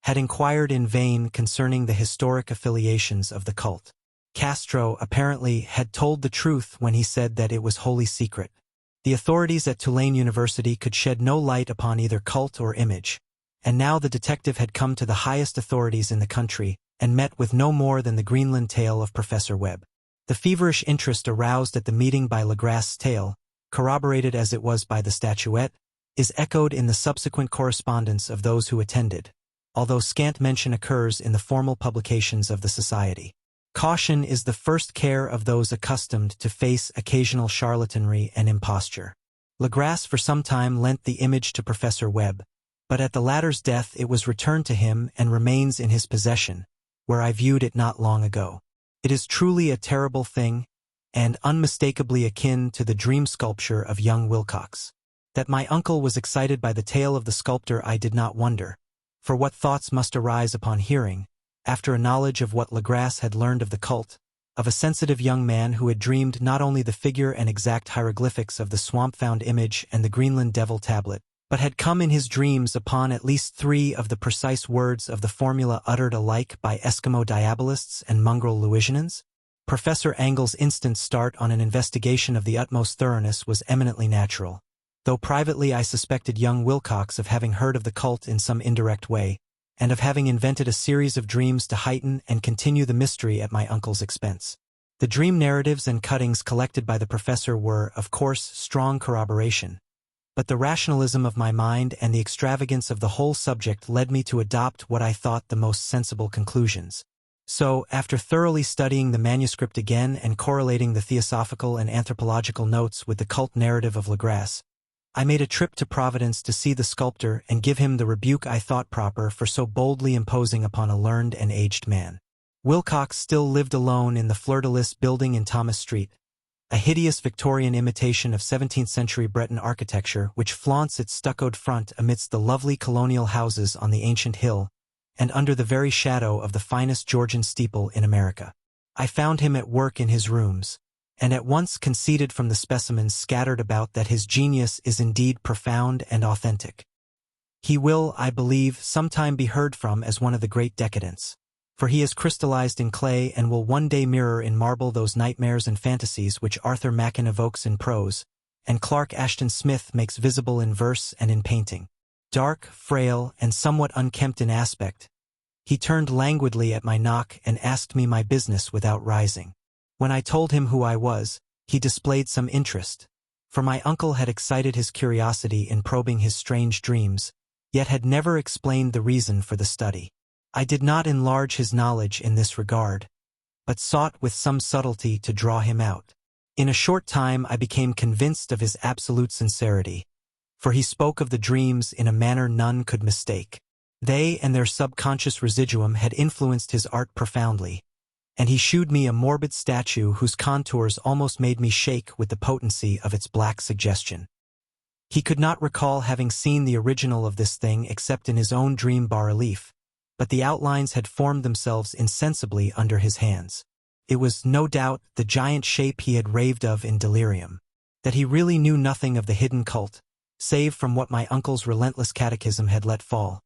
had inquired in vain concerning the historic affiliations of the cult. Castro, apparently, had told the truth when he said that it was wholly secret. The authorities at Tulane University could shed no light upon either cult or image, and now the detective had come to the highest authorities in the country and met with no more than the Greenland tale of Professor Webb. The feverish interest aroused at the meeting by Legras' tale, corroborated as it was by the statuette, is echoed in the subsequent correspondence of those who attended, although scant mention occurs in the formal publications of the Society. Caution is the first care of those accustomed to face occasional charlatanry and imposture. Legras for some time lent the image to Professor Webb, but at the latter's death it was returned to him and remains in his possession, where I viewed it not long ago. It is truly a terrible thing, and unmistakably akin to the dream sculpture of young Wilcox. That my uncle was excited by the tale of the sculptor I did not wonder, for what thoughts must arise upon hearing, after a knowledge of what Legras had learned of the cult, of a sensitive young man who had dreamed not only the figure and exact hieroglyphics of the swamp-found image and the Greenland devil tablet, but had come in his dreams upon at least 3 of the precise words of the formula uttered alike by Eskimo diabolists and mongrel Louisianans? Professor Engel's instant start on an investigation of the utmost thoroughness was eminently natural, though privately I suspected young Wilcox of having heard of the cult in some indirect way, and of having invented a series of dreams to heighten and continue the mystery at my uncle's expense. The dream narratives and cuttings collected by the professor were, of course, strong corroboration, but the rationalism of my mind and the extravagance of the whole subject led me to adopt what I thought the most sensible conclusions. So, after thoroughly studying the manuscript again and correlating the theosophical and anthropological notes with the cult narrative of Legras, I made a trip to Providence to see the sculptor and give him the rebuke I thought proper for so boldly imposing upon a learned and aged man. Wilcox still lived alone in the fleur-de-lis building in Thomas Street, a hideous Victorian imitation of 17th-century Breton architecture which flaunts its stuccoed front amidst the lovely colonial houses on the ancient hill, and under the very shadow of the finest Georgian steeple in America. I found him at work in his rooms, and at once conceded from the specimens scattered about that his genius is indeed profound and authentic. He will, I believe, sometime be heard from as one of the great decadents, for he is crystallized in clay and will one day mirror in marble those nightmares and fantasies which Arthur Machen evokes in prose, and Clark Ashton Smith makes visible in verse and in painting. Dark, frail, and somewhat unkempt in aspect, he turned languidly at my knock and asked me my business without rising. When I told him who I was, he displayed some interest, for my uncle had excited his curiosity in probing his strange dreams, yet had never explained the reason for the study. I did not enlarge his knowledge in this regard, but sought with some subtlety to draw him out. In a short time I became convinced of his absolute sincerity, for he spoke of the dreams in a manner none could mistake. They and their subconscious residuum had influenced his art profoundly, and he shewed me a morbid statue whose contours almost made me shake with the potency of its black suggestion. He could not recall having seen the original of this thing except in his own dream bas-relief, but the outlines had formed themselves insensibly under his hands. It was, no doubt, the giant shape he had raved of in delirium. That he really knew nothing of the hidden cult, save from what my uncle's relentless catechism had let fall,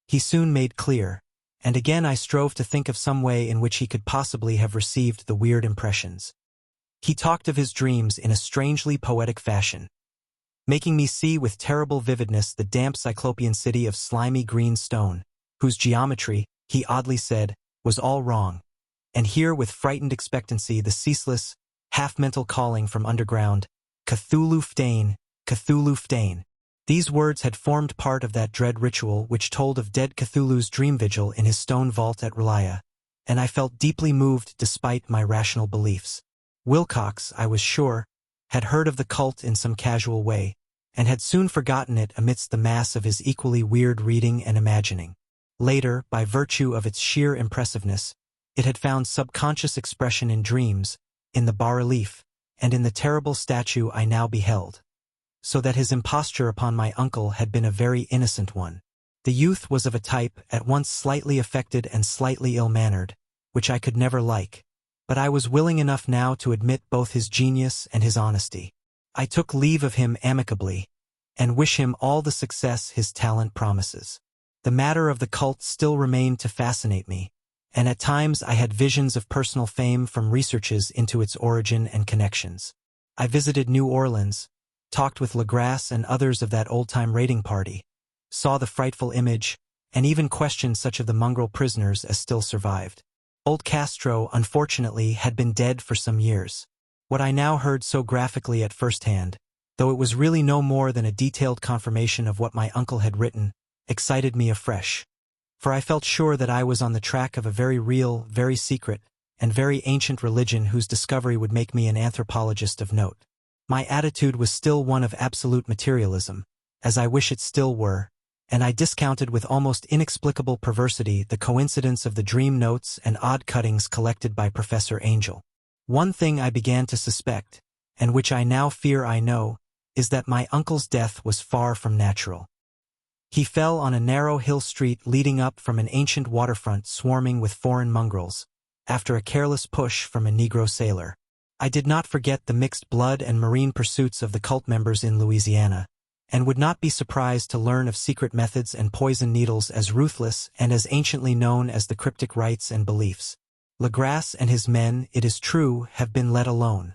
he soon made clear, and again I strove to think of some way in which he could possibly have received the weird impressions. He talked of his dreams in a strangely poetic fashion, making me see with terrible vividness the damp cyclopean city of slimy green stone, whose geometry, he oddly said, was all wrong, and hear with frightened expectancy the ceaseless, half-mental calling from underground, Cthulhu Ftain, Cthulhu Ftain. These words had formed part of that dread ritual which told of dead Cthulhu's dream vigil in his stone vault at Relaya, and I felt deeply moved despite my rational beliefs. Wilcox, I was sure, had heard of the cult in some casual way, and had soon forgotten it amidst the mass of his equally weird reading and imagining. Later, by virtue of its sheer impressiveness, it had found subconscious expression in dreams, in the bas-relief, and in the terrible statue I now beheld. So that his imposture upon my uncle had been a very innocent one. The youth was of a type at once slightly affected and slightly ill-mannered, which I could never like, but I was willing enough now to admit both his genius and his honesty. I took leave of him amicably, and wish him all the success his talent promises. The matter of the cult still remained to fascinate me, and at times I had visions of personal fame from researches into its origin and connections. I visited New Orleans, talked with Legras and others of that old-time raiding party, saw the frightful image, and even questioned such of the mongrel prisoners as still survived. Old Castro, unfortunately, had been dead for some years. What I now heard so graphically at first hand, though it was really no more than a detailed confirmation of what my uncle had written, excited me afresh, for I felt sure that I was on the track of a very real, very secret, and very ancient religion whose discovery would make me an anthropologist of note. My attitude was still one of absolute materialism, as I wish it still were, and I discounted with almost inexplicable perversity the coincidence of the dream notes and odd cuttings collected by Professor Angel. One thing I began to suspect, and which I now fear I know, is that my uncle's death was far from natural. He fell on a narrow hill street leading up from an ancient waterfront swarming with foreign mongrels, after a careless push from a Negro sailor. I did not forget the mixed blood and marine pursuits of the cult members in Louisiana, and would not be surprised to learn of secret methods and poison needles as ruthless and as anciently known as the cryptic rites and beliefs. Legras and his men, it is true, have been let alone.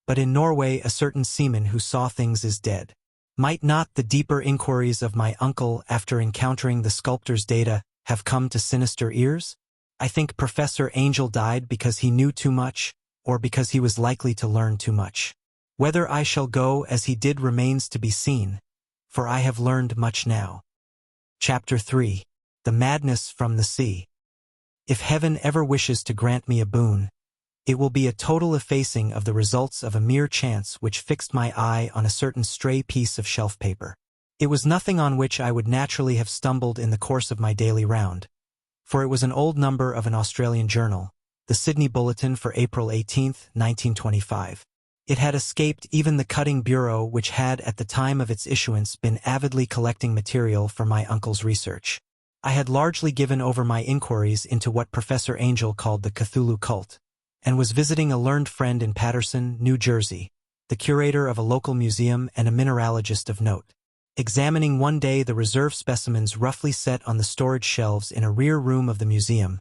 But in Norway a certain seaman who saw things is dead. Might not the deeper inquiries of my uncle after encountering the sculptor's data have come to sinister ears? I think Professor Angel died because he knew too much, or because he was likely to learn too much. Whether I shall go as he did remains to be seen, for I have learned much now. Chapter 3. The Madness from the Sea. If heaven ever wishes to grant me a boon, it will be a total effacing of the results of a mere chance which fixed my eye on a certain stray piece of shelf paper. It was nothing on which I would naturally have stumbled in the course of my daily round, for it was an old number of an Australian journal, the Sydney Bulletin for April 18, 1925. It had escaped even the cutting bureau which had at the time of its issuance been avidly collecting material for my uncle's research. I had largely given over my inquiries into what Professor Angel called the Cthulhu cult, and was visiting a learned friend in Paterson, New Jersey, the curator of a local museum and a mineralogist of note. Examining one day the reserve specimens roughly set on the storage shelves in a rear room of the museum,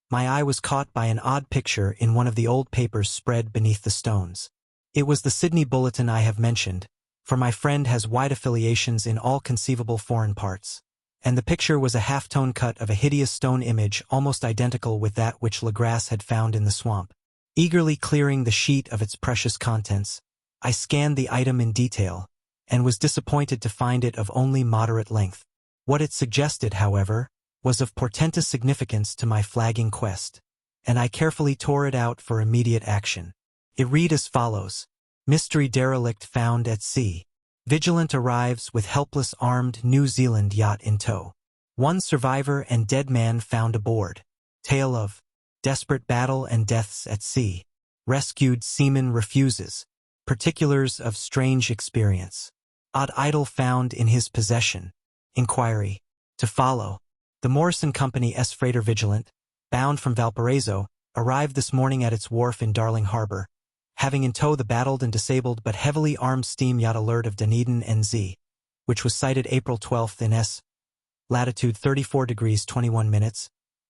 my eye was caught by an odd picture in one of the old papers spread beneath the stones. It was the Sydney Bulletin I have mentioned, for my friend has wide affiliations in all conceivable foreign parts, and the picture was a half-tone cut of a hideous stone image almost identical with that which Legrasse had found in the swamp. Eagerly clearing the sheet of its precious contents, I scanned the item in detail, and was disappointed to find it of only moderate length. What it suggested, however, was of portentous significance to my flagging quest, and I carefully tore it out for immediate action. It read as follows: Mystery derelict found at sea. Vigilant arrives with helpless armed New Zealand yacht in tow. One survivor and dead man found aboard. Tale of desperate battle and deaths at sea. Rescued seaman refuses. Particulars of strange experience. Odd idol found in his possession. Inquiry. To follow. The Morrison Company S. Freighter Vigilant, bound from Valparaiso, arrived this morning at its wharf in Darling Harbor, having in tow the battled and disabled but heavily armed steam yacht Alert of Dunedin NZ, which was sighted April 12 in S. latitude 34 degrees 21 minutes,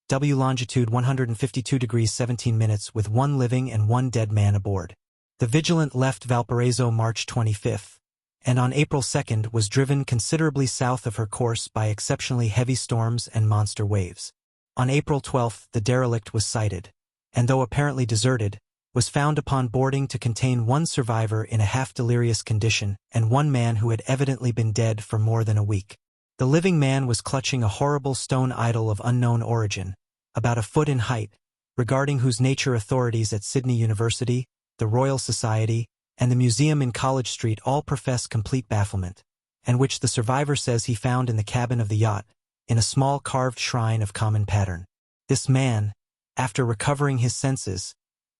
W longitude 152 degrees 17 minutes with one living and one dead man aboard. The Vigilant left Valparaiso March 25, and on April 2 was driven considerably south of her course by exceptionally heavy storms and monster waves. On April 12 the derelict was sighted, and though apparently deserted, was found upon boarding to contain one survivor in a half-delirious condition and one man who had evidently been dead for more than a week. The living man was clutching a horrible stone idol of unknown origin, about a foot in height, regarding whose nature authorities at Sydney University, the Royal Society, and the museum in College Street all profess complete bafflement, and which the survivor says he found in the cabin of the yacht, in a small carved shrine of common pattern. This man, after recovering his senses,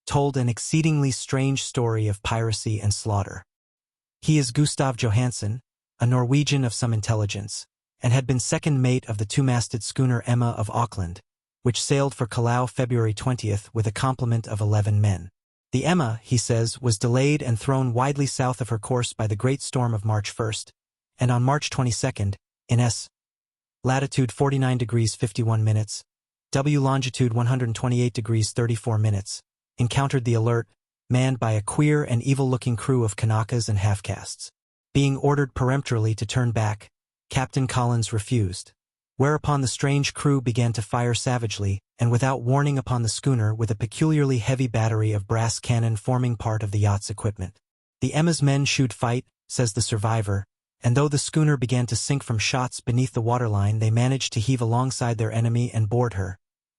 told an exceedingly strange story of piracy and slaughter. He is Gustav Johansen, a Norwegian of some intelligence, and had been second mate of the two-masted schooner Emma of Auckland, which sailed for Callao February 20th with a complement of 11 men. The Emma, he says, was delayed and thrown widely south of her course by the great storm of March 1st, and on March 22nd, in S. latitude 49 degrees 51 minutes, W longitude 128 degrees 34 minutes, encountered the Alert, manned by a queer and evil-looking crew of Kanakas and half-castes. Being ordered peremptorily to turn back, Captain Collins refused, whereupon the strange crew began to fire savagely and without warning upon the schooner with a peculiarly heavy battery of brass cannon forming part of the yacht's equipment. The Emma's men shoot fight, says the survivor, and though the schooner began to sink from shots beneath the waterline, they managed to heave alongside their enemy and board her,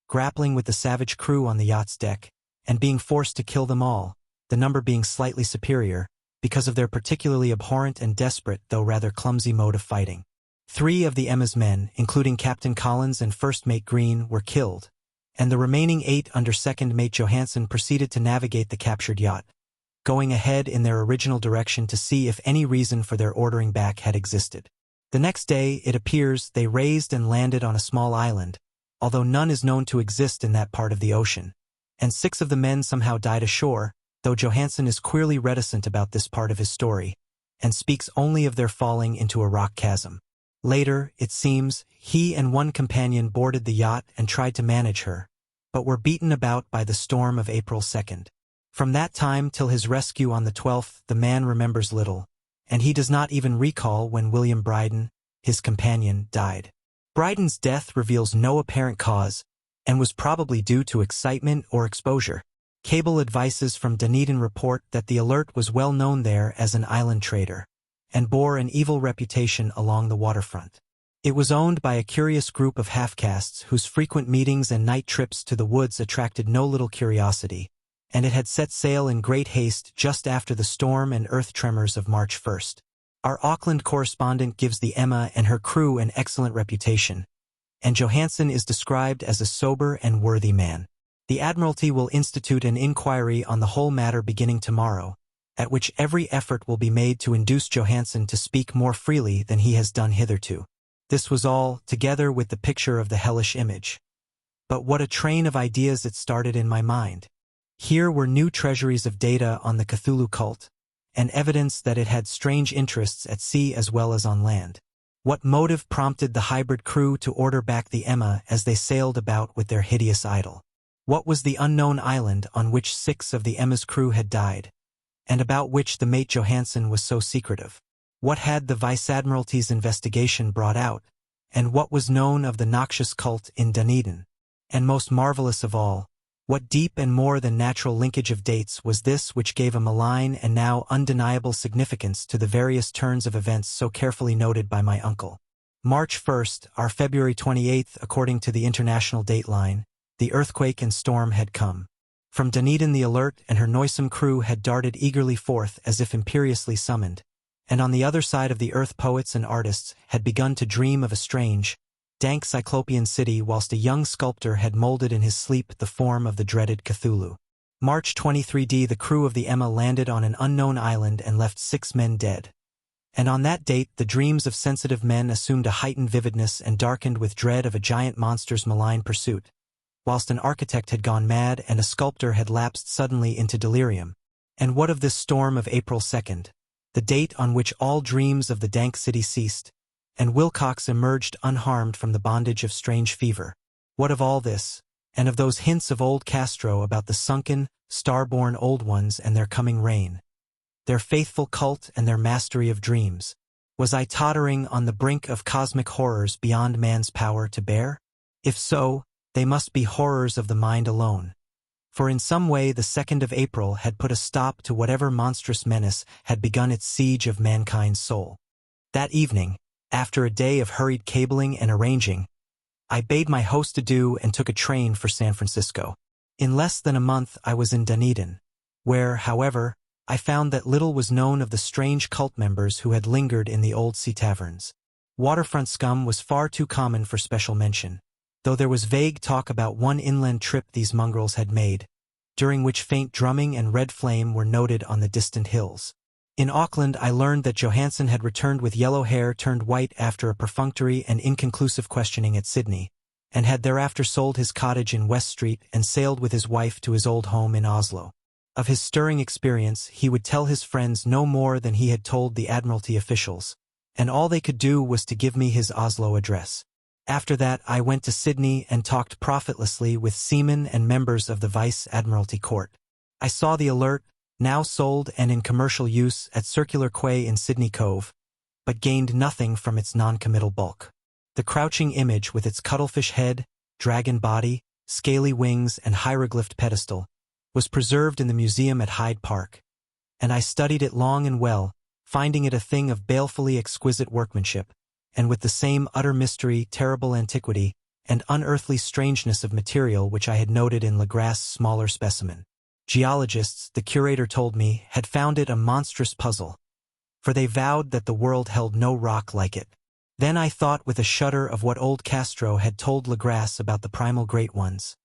grappling with the savage crew on the yacht's deck, and being forced to kill them all, the number being slightly superior, because of their particularly abhorrent and desperate though rather clumsy mode of fighting. 3 of the Emma's men, including Captain Collins and First Mate Green, were killed, and the remaining 8 under Second Mate Johansen proceeded to navigate the captured yacht, going ahead in their original direction to see if any reason for their ordering back had existed. The next day, it appears, they raised and landed on a small island, although none is known to exist in that part of the ocean, and 6 of the men somehow died ashore, though Johansen is queerly reticent about this part of his story, and speaks only of their falling into a rock chasm. Later, it seems, he and one companion boarded the yacht and tried to manage her, but were beaten about by the storm of April 2nd. From that time till his rescue on the 12th, the man remembers little, and he does not even recall when William Bryden, his companion, died. Bryden's death reveals no apparent cause, and was probably due to excitement or exposure. Cable advices from Dunedin report that the Alert was well known there as an island trader, and bore an evil reputation along the waterfront. It was owned by a curious group of half-castes whose frequent meetings and night trips to the woods attracted no little curiosity, and it had set sail in great haste just after the storm and earth tremors of March 1st. Our Auckland correspondent gives the Emma and her crew an excellent reputation, and Johansen is described as a sober and worthy man. The Admiralty will institute an inquiry on the whole matter beginning tomorrow, at which every effort will be made to induce Johansen to speak more freely than he has done hitherto. This was all, together with the picture of the hellish image. But what a train of ideas it started in my mind. Here were new treasuries of data on the Cthulhu cult, and evidence that it had strange interests at sea as well as on land. What motive prompted the hybrid crew to order back the Emma as they sailed about with their hideous idol? What was the unknown island on which 6 of the Emma's crew had died, and about which the mate Johansen was so secretive? What had the Vice-Admiralty's investigation brought out, and what was known of the noxious cult in Dunedin? And most marvelous of all, what deep and more than natural linkage of dates was this which gave a malign and now undeniable significance to the various turns of events so carefully noted by my uncle? March 1st, or February 28th according to the international dateline, the earthquake and storm had come. From Dunedin the Alert and her noisome crew had darted eagerly forth as if imperiously summoned, and on the other side of the earth poets and artists had begun to dream of a strange, dank cyclopean city whilst a young sculptor had molded in his sleep the form of the dreaded Cthulhu. March 23d the crew of the Emma landed on an unknown island and left 6 men dead. And on that date the dreams of sensitive men assumed a heightened vividness and darkened with dread of a giant monster's malign pursuit, whilst an architect had gone mad and a sculptor had lapsed suddenly into delirium. And what of this storm of April 2nd, the date on which all dreams of the dank city ceased, and Wilcox emerged unharmed from the bondage of strange fever? What of all this, and of those hints of old Castro about the sunken, star-born old ones and their coming reign, their faithful cult and their mastery of dreams? Was I tottering on the brink of cosmic horrors beyond man's power to bear? If so, they must be horrors of the mind alone. For in some way the 2nd of April had put a stop to whatever monstrous menace had begun its siege of mankind's soul. That evening, after a day of hurried cabling and arranging, I bade my host adieu and took a train for San Francisco. In less than a month I was in Dunedin, where, however, I found that little was known of the strange cult members who had lingered in the old sea taverns. Waterfront scum was far too common for special mention, though there was vague talk about one inland trip these mongrels had made, during which faint drumming and red flame were noted on the distant hills. In Auckland I learned that Johansen had returned with yellow hair turned white after a perfunctory and inconclusive questioning at Sydney, and had thereafter sold his cottage in West Street and sailed with his wife to his old home in Oslo. Of his stirring experience he would tell his friends no more than he had told the Admiralty officials, and all they could do was to give me his Oslo address. After that I went to Sydney and talked profitlessly with seamen and members of the Vice-Admiralty Court. I saw the Alert, now sold and in commercial use at Circular Quay in Sydney Cove, but gained nothing from its non-committal bulk. The crouching image with its cuttlefish head, dragon body, scaly wings and hieroglyphed pedestal was preserved in the museum at Hyde Park, and I studied it long and well, finding it a thing of balefully exquisite workmanship, and with the same utter mystery, terrible antiquity, and unearthly strangeness of material which I had noted in Legrass's smaller specimen. Geologists, the curator told me, had found it a monstrous puzzle, for they vowed that the world held no rock like it. Then I thought with a shudder of what old Castro had told Legrasse about the primal great ones.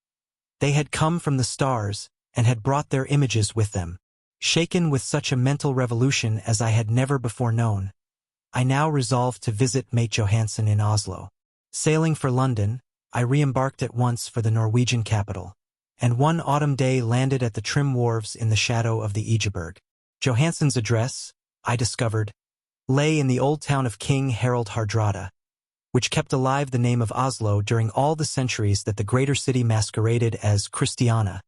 They had come from the stars, and had brought their images with them. Shaken with such a mental revolution as I had never before known, I now resolved to visit mate Johansen in Oslo. Sailing for London, I re-embarked at once for the Norwegian capital, and one autumn day landed at the trim wharves in the shadow of the Egeberg. Johansen's address, I discovered, lay in the old town of King Harald Hardrada, which kept alive the name of Oslo during all the centuries that the greater city masqueraded as Christiana.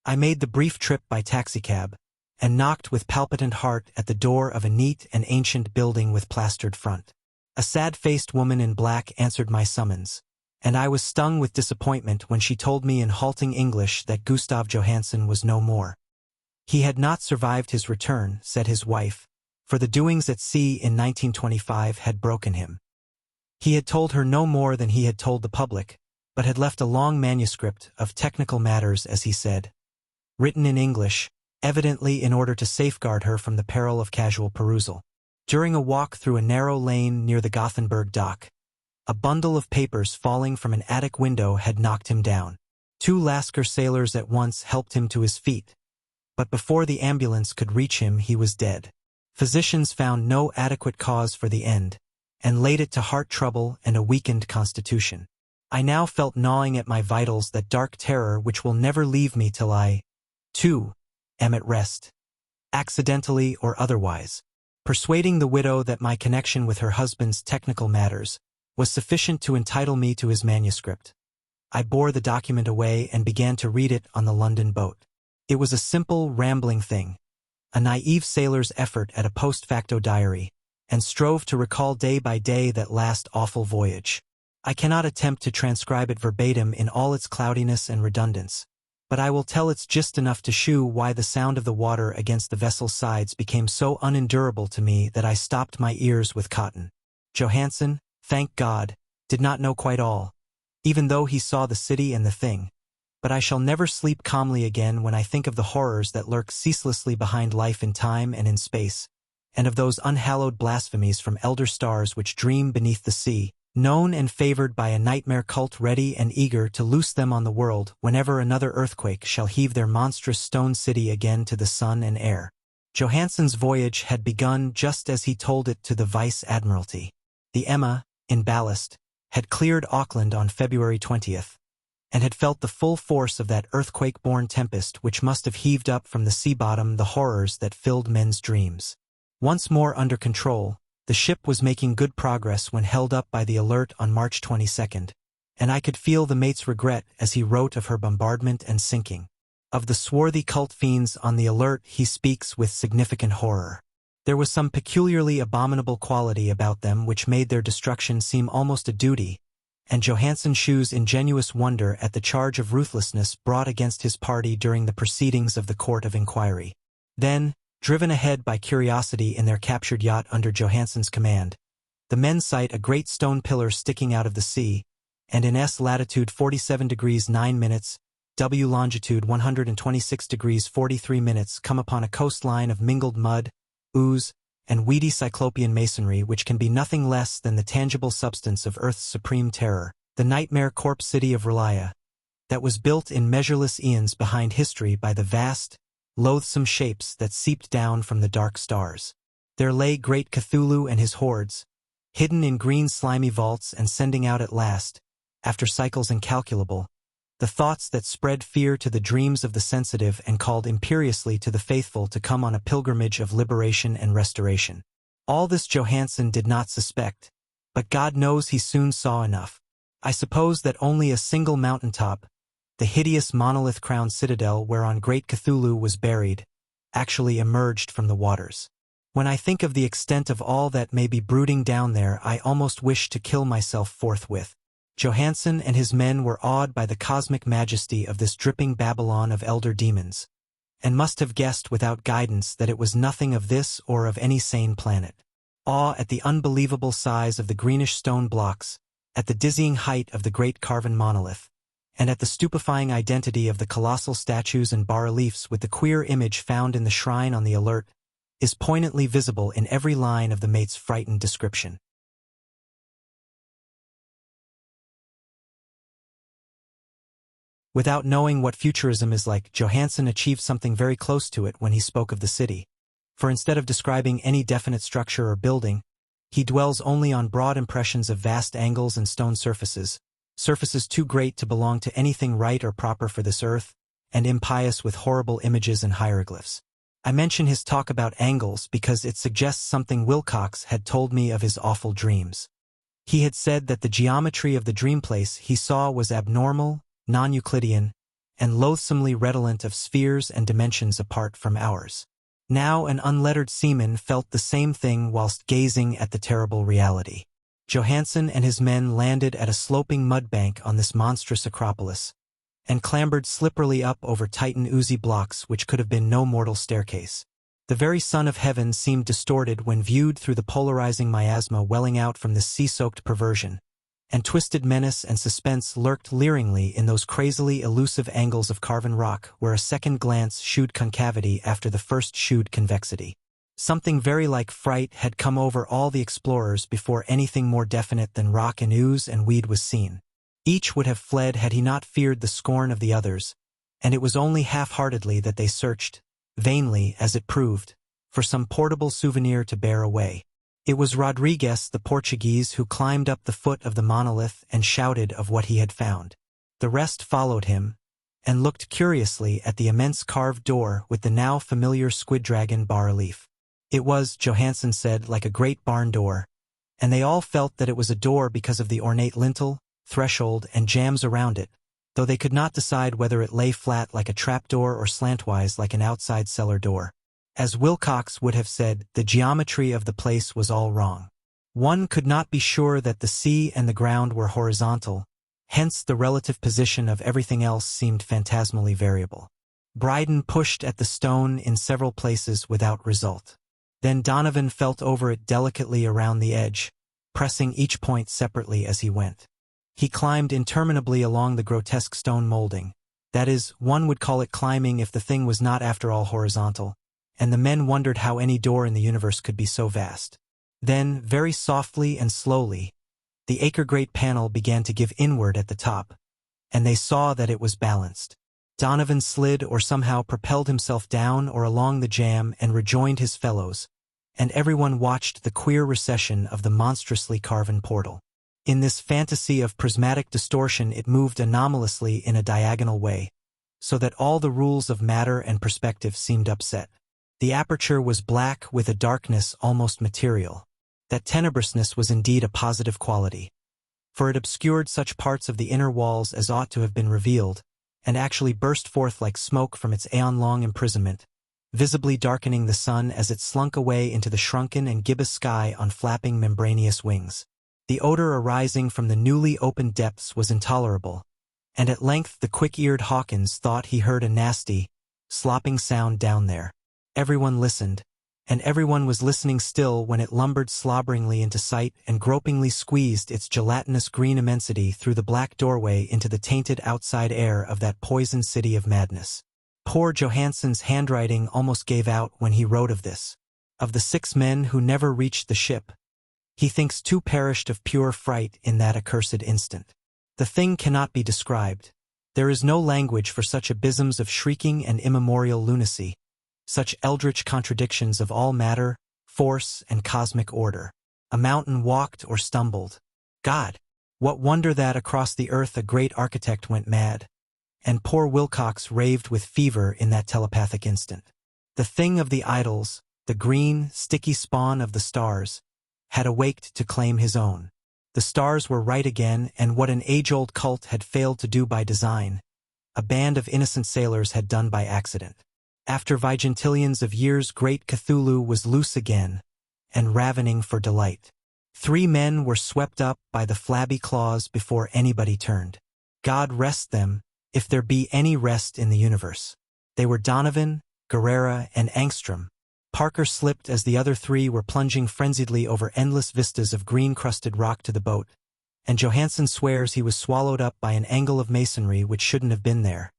I made the brief trip by taxicab, and knocked with palpitant heart at the door of a neat and ancient building with plastered front. A sad-faced woman in black answered my summons, and I was stung with disappointment when she told me in halting English that Gustav Johansen was no more. He had not survived his return, said his wife, for the doings at sea in 1925 had broken him. He had told her no more than he had told the public, but had left a long manuscript of technical matters, as he said, written in English, evidently in order to safeguard her from the peril of casual perusal. During a walk through a narrow lane near the Gothenburg dock, a bundle of papers falling from an attic window had knocked him down. 2 Lascar sailors at once helped him to his feet, but before the ambulance could reach him he was dead. Physicians found no adequate cause for the end, and laid it to heart trouble and a weakened constitution. I now felt gnawing at my vitals that dark terror which will never leave me till I, too, am at rest, accidentally or otherwise. Persuading the widow that my connection with her husband's technical matters was sufficient to entitle me to his manuscript, I bore the document away and began to read it on the London boat. It was a simple, rambling thing, a naive sailor's effort at a post facto diary, and strove to recall day by day that last awful voyage. I cannot attempt to transcribe it verbatim in all its cloudiness and redundance, but I will tell its gist enough to shew why the sound of the water against the vessel's sides became so unendurable to me that I stopped my ears with cotton. Johansen, thank God, did not know quite all, even though he saw the city and the thing, but I shall never sleep calmly again when I think of the horrors that lurk ceaselessly behind life in time and in space, and of those unhallowed blasphemies from elder stars which dream beneath the sea, known and favored by a nightmare cult ready and eager to loose them on the world whenever another earthquake shall heave their monstrous stone city again to the sun and air. Johansen's voyage had begun just as he told it to the Vice-Admiralty. The Emma, in ballast, had cleared Auckland on February 20th, and had felt the full force of that earthquake-born tempest which must have heaved up from the sea bottom the horrors that filled men's dreams. Once more under control, the ship was making good progress when held up by the Alert on March 22nd, and I could feel the mate's regret as he wrote of her bombardment and sinking. Of the swarthy cult fiends on the Alert he speaks with significant horror. There was some peculiarly abominable quality about them which made their destruction seem almost a duty, and Johansen shews ingenuous wonder at the charge of ruthlessness brought against his party during the proceedings of the Court of Inquiry. Then, driven ahead by curiosity in their captured yacht under Johansen's command, the men sight a great stone pillar sticking out of the sea, and in S latitude 47 degrees 9 minutes, W longitude 126 degrees 43 minutes come upon a coastline of mingled mud, ooze, and weedy cyclopean masonry which can be nothing less than the tangible substance of Earth's supreme terror, the nightmare corpse city of Relia, that was built in measureless eons behind history by the vast, loathsome shapes that seeped down from the dark stars. There lay great Cthulhu and his hordes, hidden in green slimy vaults and sending out at last, after cycles incalculable, the thoughts that spread fear to the dreams of the sensitive and called imperiously to the faithful to come on a pilgrimage of liberation and restoration. All this Johansen did not suspect, but God knows he soon saw enough. I suppose that only a single mountaintop, the hideous monolith-crowned citadel whereon great Cthulhu was buried, actually emerged from the waters. When I think of the extent of all that may be brooding down there, I almost wish to kill myself forthwith. Johansen and his men were awed by the cosmic majesty of this dripping Babylon of elder demons, and must have guessed without guidance that it was nothing of this or of any sane planet. Awe at the unbelievable size of the greenish stone blocks, at the dizzying height of the great carven monolith, and at the stupefying identity of the colossal statues and bas-reliefs with the queer image found in the shrine on the Alert, is poignantly visible in every line of the mate's frightened description. Without knowing what futurism is like, Johansen achieved something very close to it when he spoke of the city. For instead of describing any definite structure or building, he dwells only on broad impressions of vast angles and stone surfaces, surfaces too great to belong to anything right or proper for this earth, and impious with horrible images and hieroglyphs. I mention his talk about angles because it suggests something Wilcox had told me of his awful dreams. He had said that the geometry of the dream place he saw was abnormal, non-Euclidean, and loathsomely redolent of spheres and dimensions apart from ours. Now an unlettered seaman felt the same thing whilst gazing at the terrible reality. Johansen and his men landed at a sloping mud bank on this monstrous acropolis, and clambered slipperily up over titan oozy blocks which could have been no mortal staircase. The very sun of heaven seemed distorted when viewed through the polarizing miasma welling out from this sea-soaked perversion, and twisted menace and suspense lurked leeringly in those crazily elusive angles of carven rock where a second glance shewed concavity after the first shewed convexity. Something very like fright had come over all the explorers before anything more definite than rock and ooze and weed was seen. Each would have fled had he not feared the scorn of the others, and it was only half-heartedly that they searched, vainly as it proved, for some portable souvenir to bear away. It was Rodriguez the Portuguese who climbed up the foot of the monolith and shouted of what he had found. The rest followed him, and looked curiously at the immense carved door with the now familiar squid dragon bas-relief. It was, Johansen said, like a great barn door, and they all felt that it was a door because of the ornate lintel, threshold, and jambs around it, though they could not decide whether it lay flat like a trapdoor or slantwise like an outside cellar door. As Wilcox would have said, the geometry of the place was all wrong. One could not be sure that the sea and the ground were horizontal, hence the relative position of everything else seemed phantasmally variable. Bryden pushed at the stone in several places without result. Then Donovan felt over it delicately around the edge, pressing each point separately as he went. He climbed interminably along the grotesque stone molding. That is, one would call it climbing if the thing was not after all horizontal, and the men wondered how any door in the universe could be so vast. Then, very softly and slowly, the acre-great panel began to give inward at the top, and they saw that it was balanced. Donovan slid or somehow propelled himself down or along the jamb and rejoined his fellows, and everyone watched the queer recession of the monstrously carven portal. In this fantasy of prismatic distortion it moved anomalously in a diagonal way, so that all the rules of matter and perspective seemed upset. The aperture was black with a darkness almost material. That tenebrousness was indeed a positive quality, for it obscured such parts of the inner walls as ought to have been revealed, and actually burst forth like smoke from its aeon-long imprisonment, visibly darkening the sun as it slunk away into the shrunken and gibbous sky on flapping membranous wings. The odor arising from the newly opened depths was intolerable, and at length the quick-eared Hawkins thought he heard a nasty, slopping sound down there. Everyone listened, and everyone was listening still when it lumbered slobberingly into sight and gropingly squeezed its gelatinous green immensity through the black doorway into the tainted outside air of that poisoned city of madness. Poor Johansen's handwriting almost gave out when he wrote of this. Of the 6 men who never reached the ship, he thinks 2 perished of pure fright in that accursed instant. The thing cannot be described. There is no language for such abysms of shrieking and immemorial lunacy, such eldritch contradictions of all matter, force, and cosmic order. A mountain walked or stumbled. God! What wonder that across the earth a great architect went mad, and poor Wilcox raved with fever in that telepathic instant. The thing of the idols, the green, sticky spawn of the stars, had awaked to claim his own. The stars were right again, and what an age-old cult had failed to do by design, a band of innocent sailors had done by accident. After vigintillions of years, great Cthulhu was loose again, and ravening for delight. 3 men were swept up by the flabby claws before anybody turned. God rest them, if there be any rest in the universe. They were Donovan, Guerrera, and Angstrom. Parker slipped as the other 3 were plunging frenziedly over endless vistas of green-crusted rock to the boat, and Johansen swears he was swallowed up by an angle of masonry which shouldn't have been there.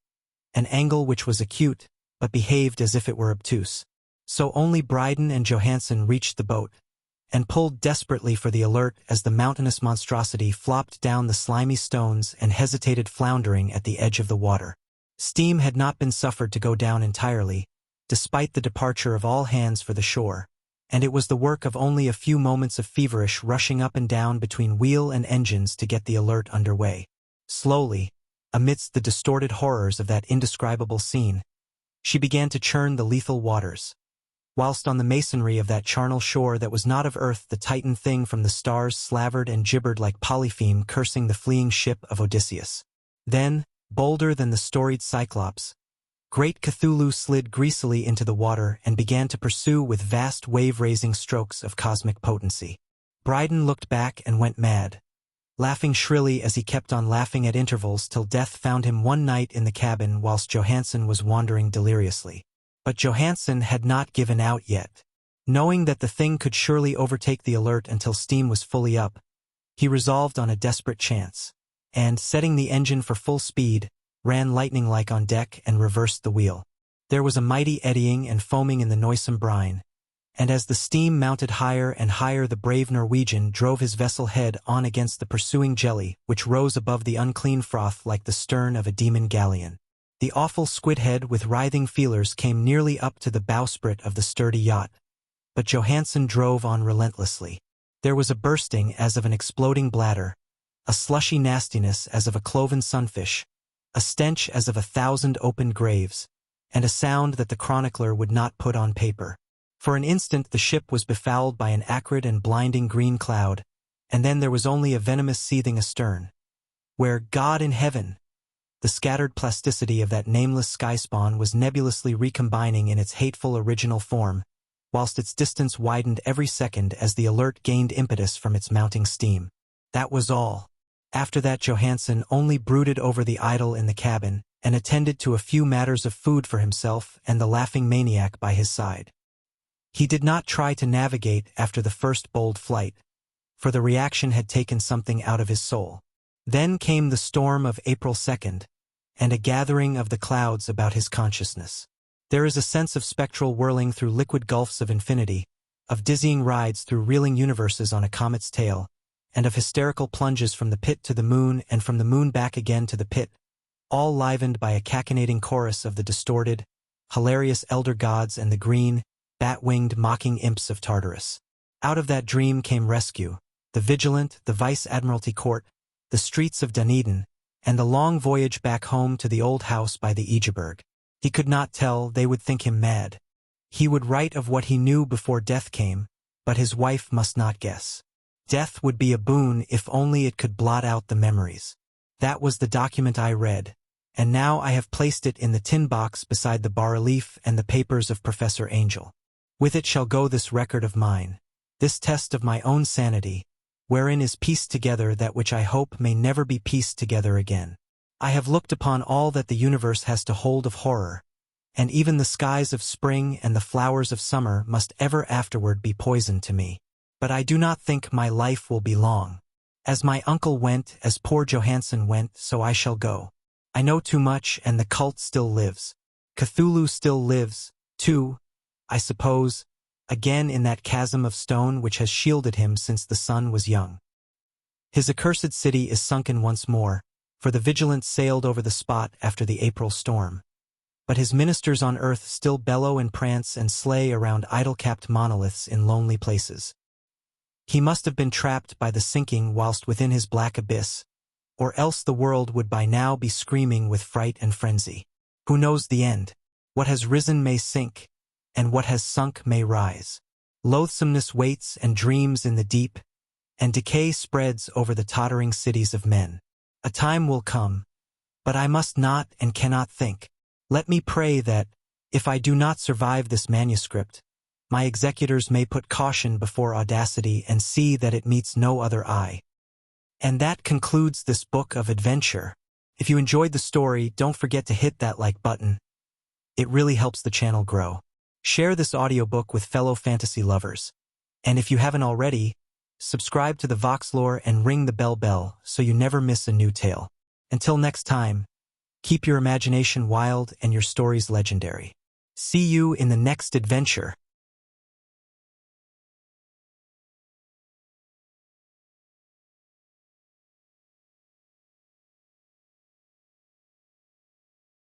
An angle which was acute, but behaved as if it were obtuse. So only Bryden and Johansen reached the boat, and pulled desperately for the alert as the mountainous monstrosity flopped down the slimy stones and hesitated floundering at the edge of the water. Steam had not been suffered to go down entirely, despite the departure of all hands for the shore, and it was the work of only a few moments of feverish rushing up and down between wheel and engines to get the alert under way. Slowly, amidst the distorted horrors of that indescribable scene, she began to churn the lethal waters, whilst on the masonry of that charnel shore that was not of earth the Titan thing from the stars slavered and gibbered like Polypheme cursing the fleeing ship of Odysseus. Then, bolder than the storied Cyclops, great Cthulhu slid greasily into the water and began to pursue with vast wave-raising strokes of cosmic potency. Bryden looked back and went mad, laughing shrilly as he kept on laughing at intervals till death found him one night in the cabin whilst Johansen was wandering deliriously. But Johansen had not given out yet. Knowing that the thing could surely overtake the alert until steam was fully up, he resolved on a desperate chance, and, setting the engine for full speed, ran lightning-like on deck and reversed the wheel. There was a mighty eddying and foaming in the noisome brine, and as the steam mounted higher and higher, the brave Norwegian drove his vessel head on against the pursuing jelly, which rose above the unclean froth like the stern of a demon galleon. The awful squid head with writhing feelers came nearly up to the bowsprit of the sturdy yacht, but Johansen drove on relentlessly. There was a bursting as of an exploding bladder, a slushy nastiness as of a cloven sunfish, a stench as of 1,000 opened graves, and a sound that the chronicler would not put on paper. For an instant the ship was befouled by an acrid and blinding green cloud, and then there was only a venomous seething astern, where, God in heaven, the scattered plasticity of that nameless skyspawn was nebulously recombining in its hateful original form, whilst its distance widened every second as the alert gained impetus from its mounting steam. That was all. After that Johansen only brooded over the idol in the cabin, and attended to a few matters of food for himself and the laughing maniac by his side. He did not try to navigate after the first bold flight, for the reaction had taken something out of his soul. Then came the storm of April 2nd, and a gathering of the clouds about his consciousness. There is a sense of spectral whirling through liquid gulfs of infinity, of dizzying rides through reeling universes on a comet's tail, and of hysterical plunges from the pit to the moon and from the moon back again to the pit, all livened by a cachinnating chorus of the distorted, hilarious elder gods and the green, bat-winged mocking imps of Tartarus. Out of that dream came rescue, the Vigilant, the Vice-Admiralty Court, the streets of Dunedin, and the long voyage back home to the old house by the Egeberg. He could not tell, they would think him mad. He would write of what he knew before death came, but his wife must not guess. Death would be a boon if only it could blot out the memories. That was the document I read, and now I have placed it in the tin box beside the bas-relief and the papers of Professor Angel. With it shall go this record of mine, this test of my own sanity, wherein is pieced together that which I hope may never be pieced together again. I have looked upon all that the universe has to hold of horror, and even the skies of spring and the flowers of summer must ever afterward be poison to me. But I do not think my life will be long. As my uncle went, as poor Johansen went, so I shall go. I know too much, and the cult still lives. Cthulhu still lives, too, I suppose, again in that chasm of stone which has shielded him since the sun was young. His accursed city is sunken once more, for the Vigilant sailed over the spot after the April storm. But his ministers on earth still bellow and prance and slay around idol-capped monoliths in lonely places. He must have been trapped by the sinking whilst within his black abyss, or else the world would by now be screaming with fright and frenzy. Who knows the end? What has risen may sink, and what has sunk may rise. Loathsomeness waits and dreams in the deep, and decay spreads over the tottering cities of men. A time will come, but I must not and cannot think. Let me pray that, if I do not survive this manuscript, my executors may put caution before audacity and see that it meets no other eye. And that concludes this book of adventure. If you enjoyed the story, don't forget to hit that like button. It really helps the channel grow. Share this audiobook with fellow fantasy lovers. And if you haven't already, subscribe to the Voxlore and ring the bell so you never miss a new tale. Until next time, keep your imagination wild and your stories legendary. See you in the next adventure.